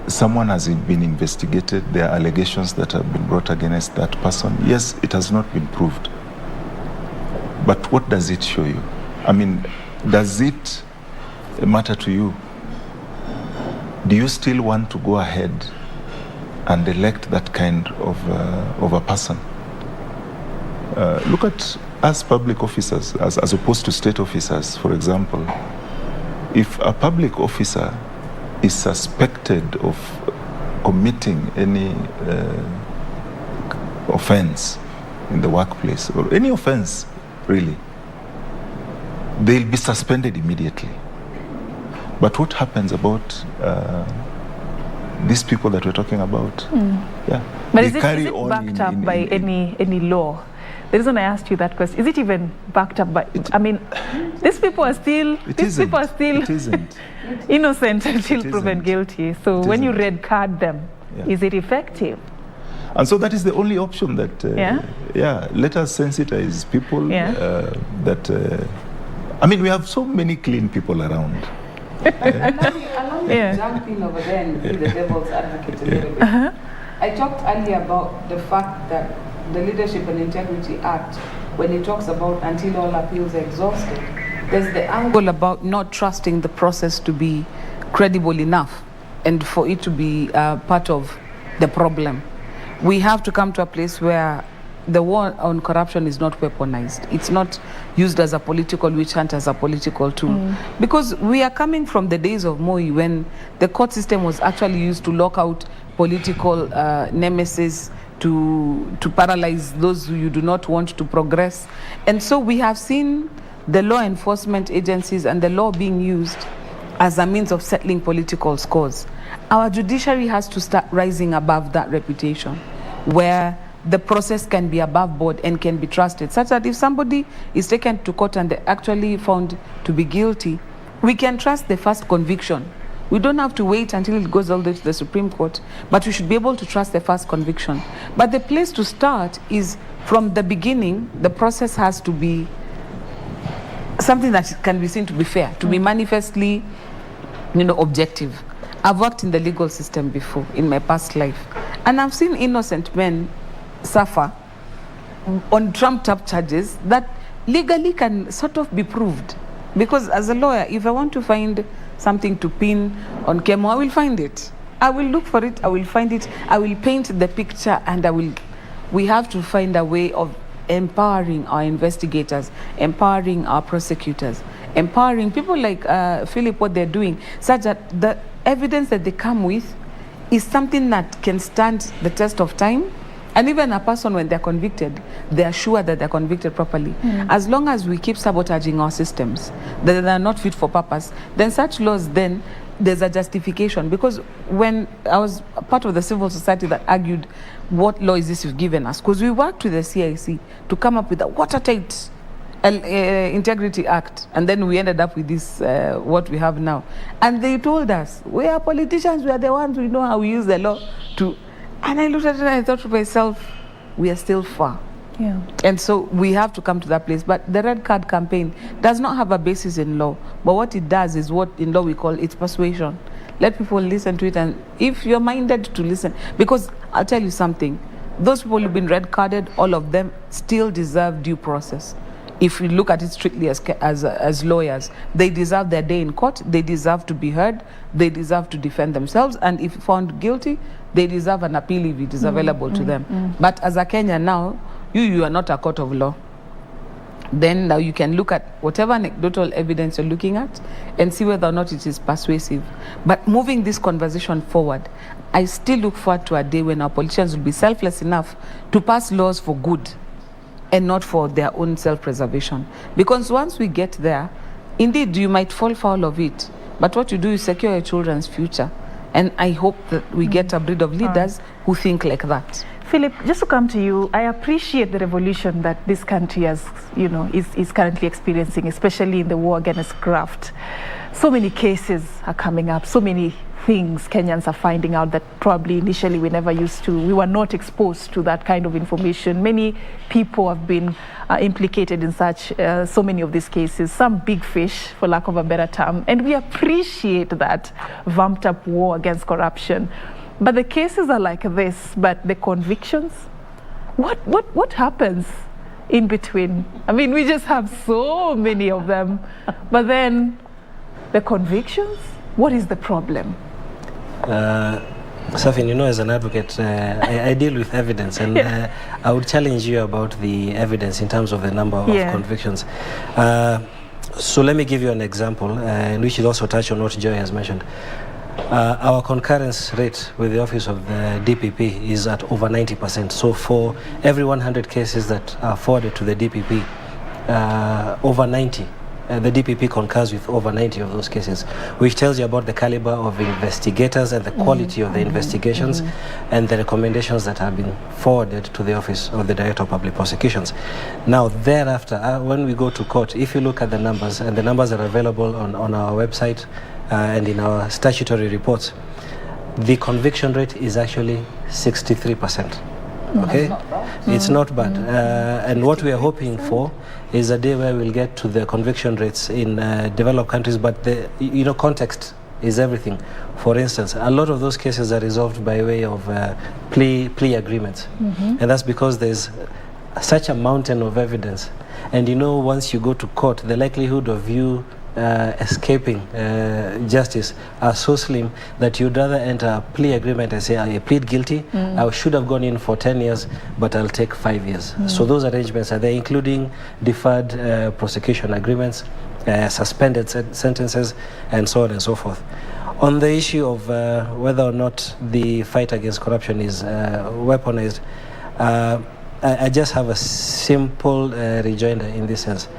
someone has been investigated, there are allegations that have been brought against that person. Yes, it has not been proved. But what does it show you? I mean, does it matter to you? Do you still want to go ahead and elect that kind of a person? Look at us public officers as opposed to state officers, for example. If a public officer is suspected of committing any offense in the workplace, or any offense really, they'll be suspended immediately. But what happens about these people that we're talking about? Yeah,
but is it backed up by any law? The reason I asked you that question, is it even backed up by, I mean, these people are still, innocent until proven guilty. So when you red card them, is it effective?
And so that is the only option that, let us sensitize people that, I mean, we have so many clean people around.
Allow me to jump in over there and be the devil's advocate a little bit. I talked earlier about the fact that the Leadership and Integrity Act, when it talks about until all appeals are exhausted, there's the angle about not trusting the process to be credible enough and for it to be part of the problem. We have to come to a place where the war on corruption is not weaponized. It's not used as a political witch hunt, as a political tool. Because we are coming from the days of Moi, when the court system was actually used to lock out political nemesis, to paralyze those who you do not want to progress. And so we have seen the law enforcement agencies and the law being used as a means of settling political scores. Our judiciary has to start rising above that reputation, where the process can be above board and can be trusted, such that if somebody is taken to court and they're actually found to be guilty, we can trust the first conviction. We don't have to wait until it goes all the way to the Supreme Court, but we should be able to trust the first conviction. But the place to start is from the beginning. The process has to be something that can be seen to be fair, to be manifestly, objective. I've worked in the legal system before in my past life, and I've seen innocent men suffer on trumped-up charges that legally can sort of be proved. Because as a lawyer, if I want to find something to pin on Kemo, I will find it. I will look for it, I will find it, I will paint the picture, and we have to find a way of empowering our investigators, empowering our prosecutors, empowering people like Philip, what they're doing, such that the evidence that they come with is something that can stand the test of time. And even a person, when they're convicted, they are sure that they're convicted properly. As long as we keep sabotaging our systems, that they are not fit for purpose, then such laws, then there's a justification. Because when I was part of the civil society that argued, what law is this you've given us? Because we worked with the CIC to come up with a watertight Integrity Act, and then we ended up with this, what we have now. And they told us, we are politicians, we are the ones who know how we use the law to... And I looked at it and I thought to myself, we are still far. And so we have to come to that place. But the red card campaign does not have a basis in law. But what it does is what in law we call it's persuasion. Let people listen to it, and if you're minded to listen, because I'll tell you something, those people who've been red carded, all of them still deserve due process. If we look at it strictly as lawyers, they deserve their day in court, they deserve to be heard, they deserve to defend themselves, and if found guilty, they deserve an appeal if it is available to them. But as a Kenyan now, you are not a court of law. then now you can look at whatever anecdotal evidence you're looking at and see whether or not it is persuasive. But moving this conversation forward, I still look forward to a day when our politicians will be selfless enough to pass laws for good and not for their own self-preservation. Because once we get there, indeed, you might fall foul of it, but what you do is secure your children's future. And I hope that we get a breed of leaders who think like that.
Philip, just to come to you, I appreciate the revolution that this country has, is currently experiencing, especially in the war against graft. So many cases are coming up, so many things Kenyans are finding out that probably initially we were not exposed to that kind of information. Many people have been implicated in so many of these cases, some big fish, for lack of a better term, and we appreciate that vamped up war against corruption. But the cases are like this, but the convictions, what happens in between? I mean, we just have so many of them, but then the convictions, what is the problem?
Serfine, as an advocate, I deal with evidence, and I would challenge you about the evidence in terms of the number of convictions. So let me give you an example, and we should also touch on what Joy has mentioned. Our concurrence rate with the Office of the DPP is at over 90%. So for every 100 cases that are forwarded to the DPP, over 90, the DPP concurs with over 90 of those cases, which tells you about the caliber of investigators and the quality of the investigations and the recommendations that have been forwarded to the Office of the Director of Public Prosecutions. Now, thereafter, when we go to court, if you look at the numbers, and the numbers are available on our website, and in our statutory reports, the conviction rate is actually 63%. Okay? It's not bad. And what we are hoping for is a day where we'll get to the conviction rates in developed countries, but context is everything. For instance, a lot of those cases are resolved by way of plea agreements. And that's because there's such a mountain of evidence. And once you go to court, the likelihood of you escaping justice are so slim that you'd rather enter a plea agreement and say, I plead guilty, I should have gone in for 10 years, but I'll take 5 years. So those arrangements are there, including deferred prosecution agreements, suspended sentences, and so on and so forth. On the issue of whether or not the fight against corruption is weaponized, I just have a simple rejoinder in this sense.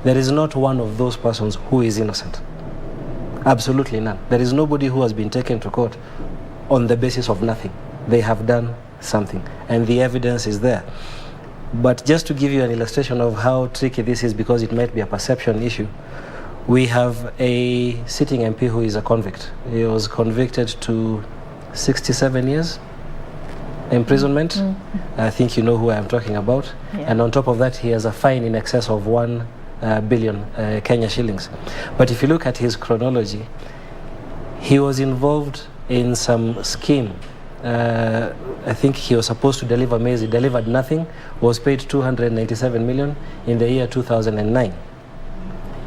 There is not one of those persons who is innocent. Absolutely none. There is nobody who has been taken to court on the basis of nothing. They have done something, and the evidence is there. But just to give you an illustration of how tricky this is, because it might be a perception issue, we have a sitting MP who is a convict. He was convicted to 67 years imprisonment. I think you know who I am talking about. And on top of that, he has a fine in excess of 1 billion Kenya shillings. But if you look at his chronology, he was involved in some scheme. I think he was supposed to deliver maize. He delivered nothing, was paid 297 million in the year 2009.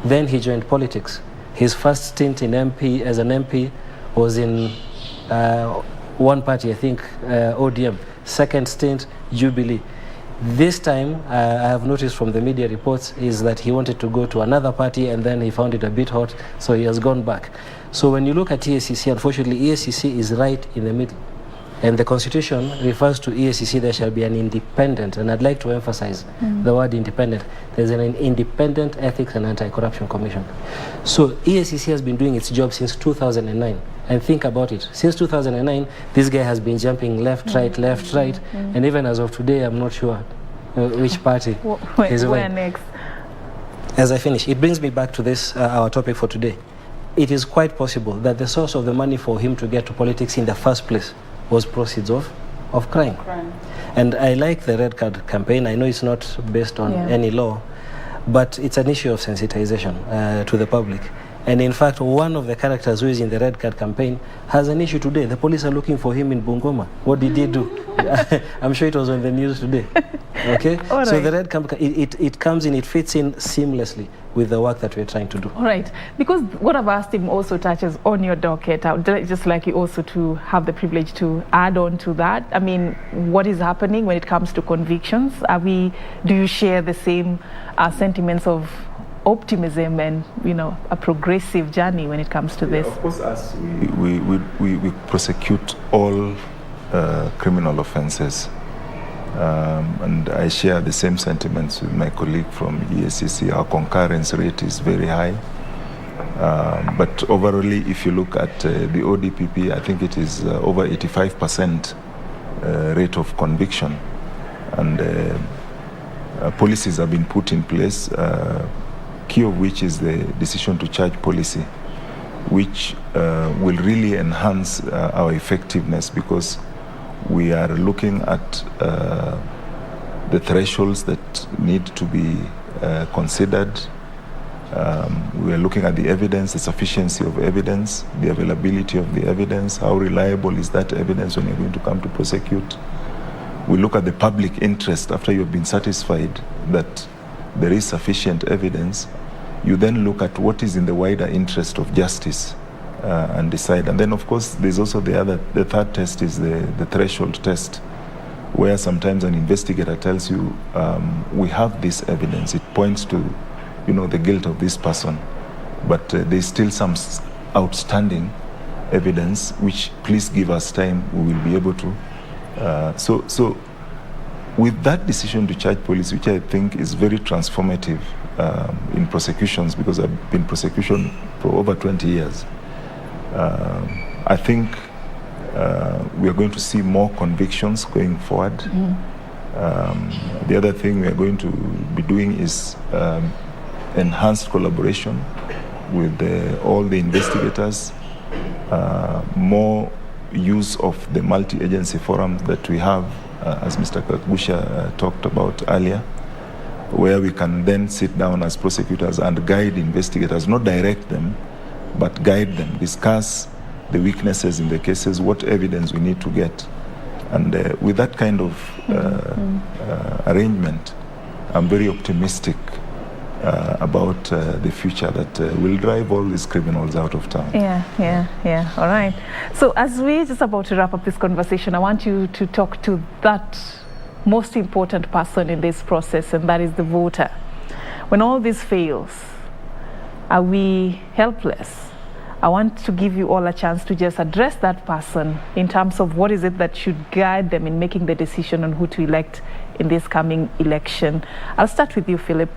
Then he joined politics. His first stint in as an MP was in one party, I think ODM. Second stint, Jubilee. This time, I have noticed from the media reports is that he wanted to go to another party, and then he found it a bit hot, so he has gone back. So when you look at EACC, unfortunately, EACC is right in the middle. And the Constitution refers to EACC, there shall be an independent, and I'd like to emphasize the word independent. There's an independent Ethics and Anti-Corruption Commission. So EACC has been doing its job since 2009. And think about it. Since 2009, this guy has been jumping left, right, and even as of today, I'm not sure which party is
where next.
As I finish, it brings me back to this, our topic for today. It is quite possible that the source of the money for him to get to politics in the first place was proceeds of crime. And I like the Red Card campaign. I know it's not based on any law, but it's an issue of sensitization to the public. And in fact, one of the characters who is in the Red Card campaign has an issue today. The police are looking for him in Bungoma. What did he do? I'm sure it was on the news today. Okay?
All
so
right.
the Red Card, it comes in, it fits in seamlessly with the work that we're trying to do.
All right, because what I've asked him also touches on your docket. I would just like you also to have the privilege to add on to that. I mean, what is happening when it comes to convictions? Do you share the same sentiments of optimism and, you know, a progressive journey when it comes to this?
Of course, as we prosecute all criminal offences. And I share the same sentiments with my colleague from EACC. Our concurrence rate is very high. But overall, if you look at the ODPP, I think it is over 85% rate of conviction. And policies have been put in place, key of which is the decision to charge policy, which will really enhance our effectiveness, because we are looking at the thresholds that need to be considered. We are looking at the evidence, the sufficiency of evidence, the availability of the evidence, how reliable is that evidence when you're going to come to prosecute. We look at the public interest after you've been satisfied that there is sufficient evidence. You then look at what is in the wider interest of justice and decide. And then, of course, there's also the third test is the threshold test, where sometimes an investigator tells you, we have this evidence, it points to, you know, the guilt of this person, but there's still some outstanding evidence, which please give us time, we will be able to. So with that decision to charge police, which I think is very transformative in prosecutions, because I've been prosecution for over 20 years, I think we are going to see more convictions going forward. The other thing we are going to be doing is enhanced collaboration with all the investigators, more use of the multi-agency forum that we have, as Mr. Kakbusha talked about earlier, where we can then sit down as prosecutors and guide investigators, not direct them, but guide them, discuss the weaknesses in the cases, what evidence we need to get. And with that kind of arrangement, I'm very optimistic about the future that will drive all these criminals out of town.
Yeah. All right. So as we're just about to wrap up this conversation, I want you to talk to that most important person in this process, and that is the voter. When all this fails, are we helpless? I want to give you all a chance to just address that person in terms of what is it that should guide them in making the decision on who to elect in this coming election. I'll start with you, Philip.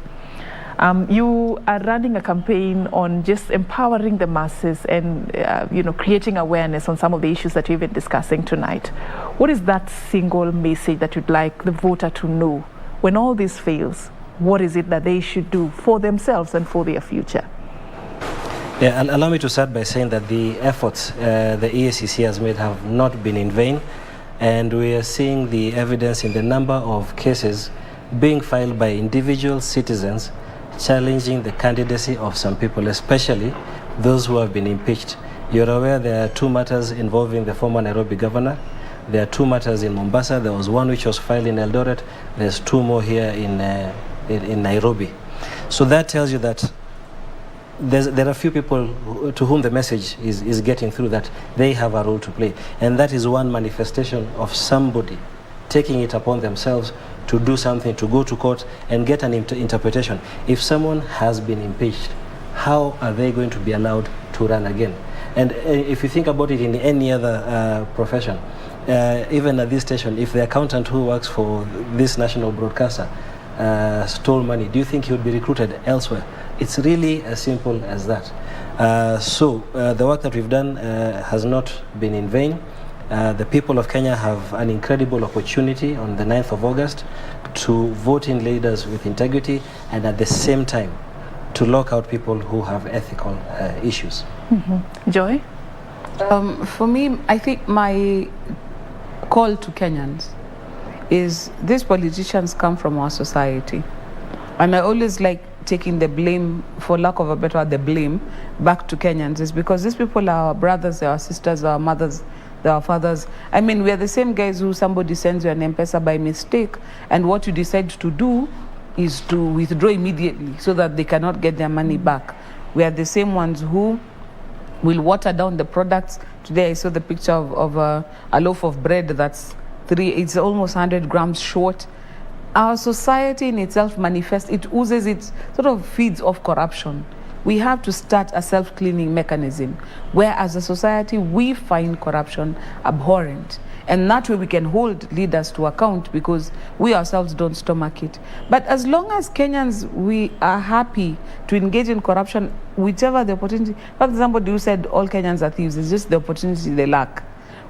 You are running a campaign on just empowering the masses and creating awareness on some of the issues that we've been discussing tonight. What is that single message that you'd like the voter to know? When all this fails, what is it that they should do for themselves and for their future?
Yeah, and allow me to start by saying that the efforts the EACC has made have not been in vain, and we are seeing the evidence in the number of cases being filed by individual citizens challenging the candidacy of some people, especially those who have been impeached. You're aware there are two matters involving the former Nairobi governor. There are two matters in Mombasa. There was one which was filed in Eldoret. There's two more here in Nairobi. So that tells you that there are few people to whom the message is getting through that they have a role to play. And that is one manifestation of somebody taking it upon themselves to do something, to go to court and get an interpretation. If someone has been impeached, how are they going to be allowed to run again? And if you think about it in any other profession, even at this station, if the accountant who works for this national broadcaster stole money, do you think he would be recruited elsewhere? It's really as simple as that. So the work that we've done has not been in vain. The people of Kenya have an incredible opportunity on the 9th of August to vote in leaders with integrity, and at the same time to lock out people who have ethical issues.
Joy?
For me, I think my call to Kenyans is these politicians come from our society. And I always like taking the blame, for lack of a better word, the blame back to Kenyans, is because these people are our brothers, they are our sisters, our mothers, they're our fathers. I mean, we are the same guys who somebody sends you an M-Pesa by mistake, and what you decide to do is to withdraw immediately so that they cannot get their money back. We are the same ones who will water down the products. Today I saw the picture of a loaf of bread that's it's almost 100 grams short. Our society in itself manifests, it oozes, it sort of feeds off corruption. We have to start a self-cleaning mechanism where as a society we find corruption abhorrent. And that way we can hold leaders to account because we ourselves don't stomach it. But as long as Kenyans, we are happy to engage in corruption, whichever the opportunity. For example, you said all Kenyans are thieves, it's just the opportunity they lack.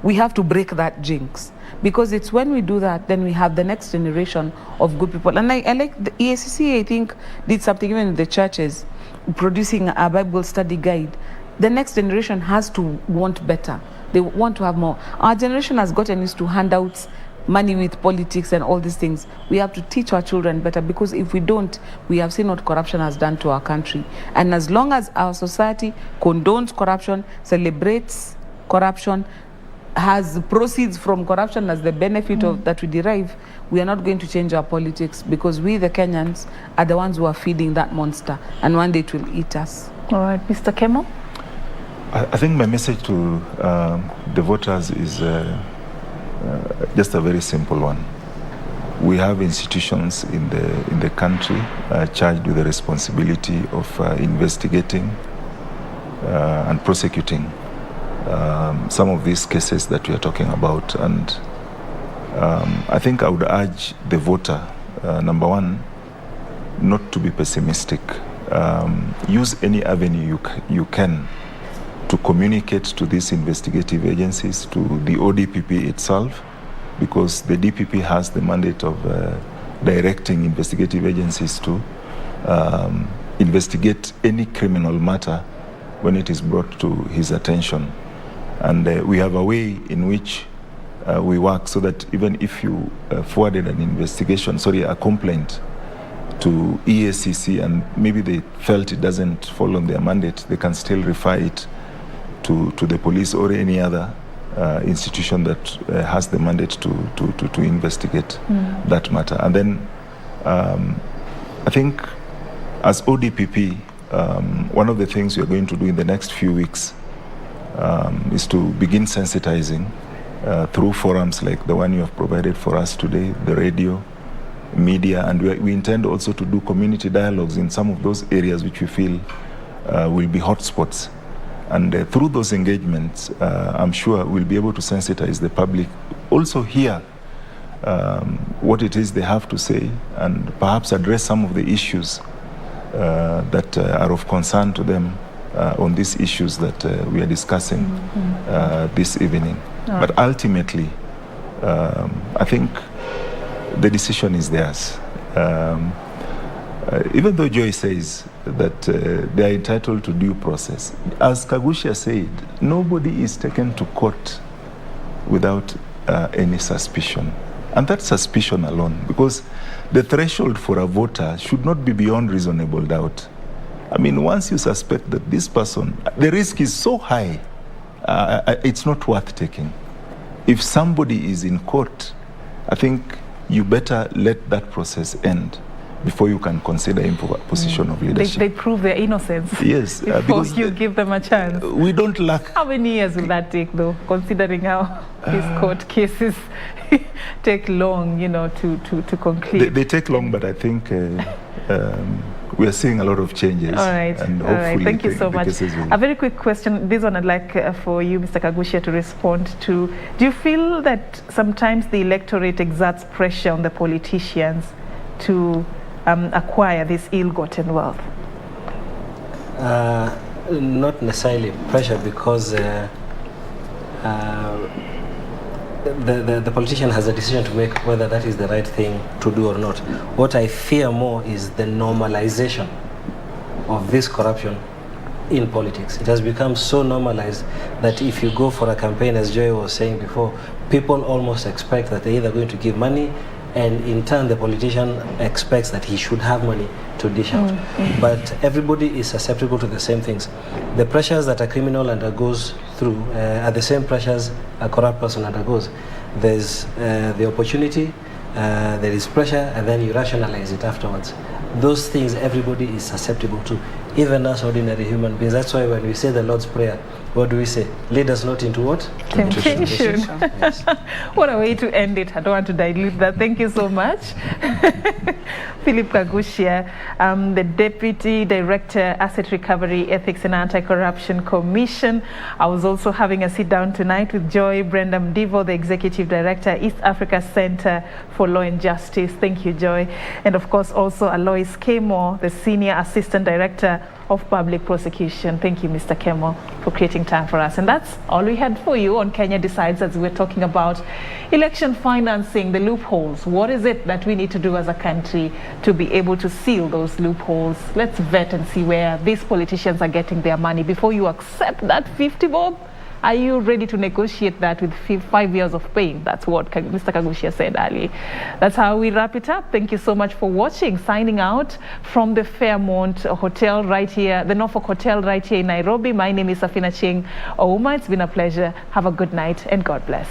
We have to break that jinx because it's when we do that, then we have the next generation of good people. And I like the EACC, I think, did something even in the churches, producing a Bible study guide. The next generation has to want better. They want to have more. Our generation has gotten used to handouts, money with politics and all these things. We have to teach our children better because if we don't, we have seen what corruption has done to our country. And as long as our society condones corruption, celebrates corruption, has proceeds from corruption as the benefit of that we derive, we are not going to change our politics because we, the Kenyans, are the ones who are feeding that monster, and one day it will eat us.
All right, Mr. Kemo?
I think my message to the voters is just a very simple one. We have institutions in the country charged with the responsibility of investigating and prosecuting some of these cases that we are talking about. And I think I would urge the voter, number one, not to be pessimistic. Use any avenue you can to communicate to these investigative agencies, to the ODPP itself, because the DPP has the mandate of directing investigative agencies to investigate any criminal matter when it is brought to his attention. And we have a way in which we work so that even if you forwarded a complaint to EACC and maybe they felt it doesn't fall on their mandate, they can still refer it to the police or any other institution that has the mandate to investigate that matter. And then I think as ODPP, one of the things we are going to do in the next few weeks is to begin sensitizing through forums like the one you have provided for us today, the radio, media, and we intend also to do community dialogues in some of those areas which we feel will be hotspots. And through those engagements, I'm sure we'll be able to sensitize the public, also hear what it is they have to say, and perhaps address some of the issues that are of concern to them on these issues that we are discussing this evening.
Right.
But ultimately, I think the decision is theirs. Even though Joy says that they are entitled to due process, as Kagusha said, nobody is taken to court without any suspicion. And that's suspicion alone, because the threshold for a voter should not be beyond reasonable doubt. I mean, once you suspect that this person, the risk is so high, it's not worth taking. If somebody is in court, I think you better let that process end before you can consider imposition of leadership.
They prove their innocence.
Yes.
Before
because
you give them a chance.
We don't lack.
How many years will that take, though, considering how these court cases take long, to conclude?
They take long, but I think we are seeing a lot of changes.
All right.
And
all right. Thank you so much.
Will...
A very quick question. This one I'd like for you, Mr. Kagusha, to respond to. Do you feel that sometimes the electorate exerts pressure on the politicians to acquire this ill-gotten wealth?
Not necessarily pressure, because the politician has a decision to make whether that is the right thing to do or not. What I fear more is the normalization of this corruption in politics. It has become so normalized that if you go for a campaign, as Joy was saying before, people almost expect that they're either going to give money, and in turn the politician expects that he should have money to dish out. But everybody is susceptible to the same things. The pressures that a criminal undergoes through are the same pressures a corrupt person undergoes. There's the opportunity, there is pressure, and then you rationalize it afterwards. Those things everybody is susceptible to, even us ordinary human beings. That's why when we say the Lord's Prayer, what do we say? Lead us not into what?
Temptation.
Yes.
What a way to end it. I don't want to dilute that. Thank you so much. Philip Kagushia, the Deputy Director, Asset Recovery, Ethics and Anti-Corruption Commission. I was also having a sit down tonight with Joy Brenda Mdivo, the Executive Director, East Africa Center for Law and Justice. Thank you, Joy. And of course, also Alois Kemo, the Senior Assistant Director of Public Prosecution. Thank you, Mr. Kemo, for creating time for us. And that's all we had for you on Kenya Decides, as we're talking about election financing, the loopholes. What is it that we need to do as a country to be able to seal those loopholes? Let's vet and see where these politicians are getting their money before you accept that 50 bob. Are you ready to negotiate that with 5 years of pain? That's what Mr. Kagushia said earlier. That's how we wrap it up. Thank you so much for watching. Signing out from the Fairmont Hotel right here, the Norfolk Hotel right here in Nairobi. My name is Serfine Achieng. Ouma, it's been a pleasure. Have a good night and God bless.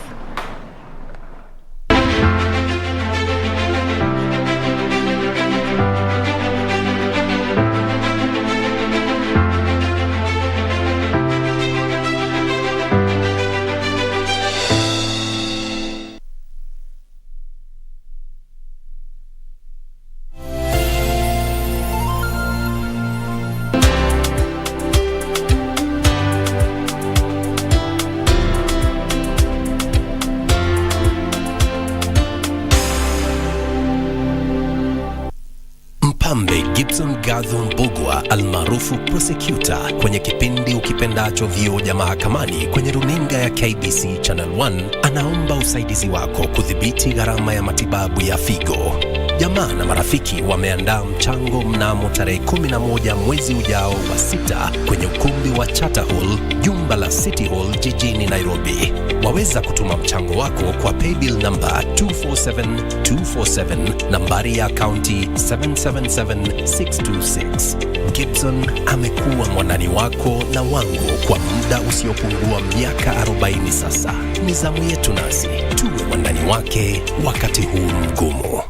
Mbugua almaarufu prosecutor kwenye kipindi ukipendacho vioja mahakamani kwenye runinga ya KBC Channel 1 anaomba usaidizi wako kudhibiti gharama ya matibabu ya figo. Jamaa na marafiki wameandaa mchango mnamo tarehe 11 mwezi ujao wa 6 kwenye ukumbi wa Charter Hall, jumba la City Hall jijini Nairobi. Waweza kutuma mchango wako kwa paybill number 247247, nambari ya akaunti 777626. Gibson amekuwa mwanani wako na wangu kwa muda usiopungua miaka 40 sasa. Ni zamu yetu nasi tuwe wandani wake wakati huu mgumu.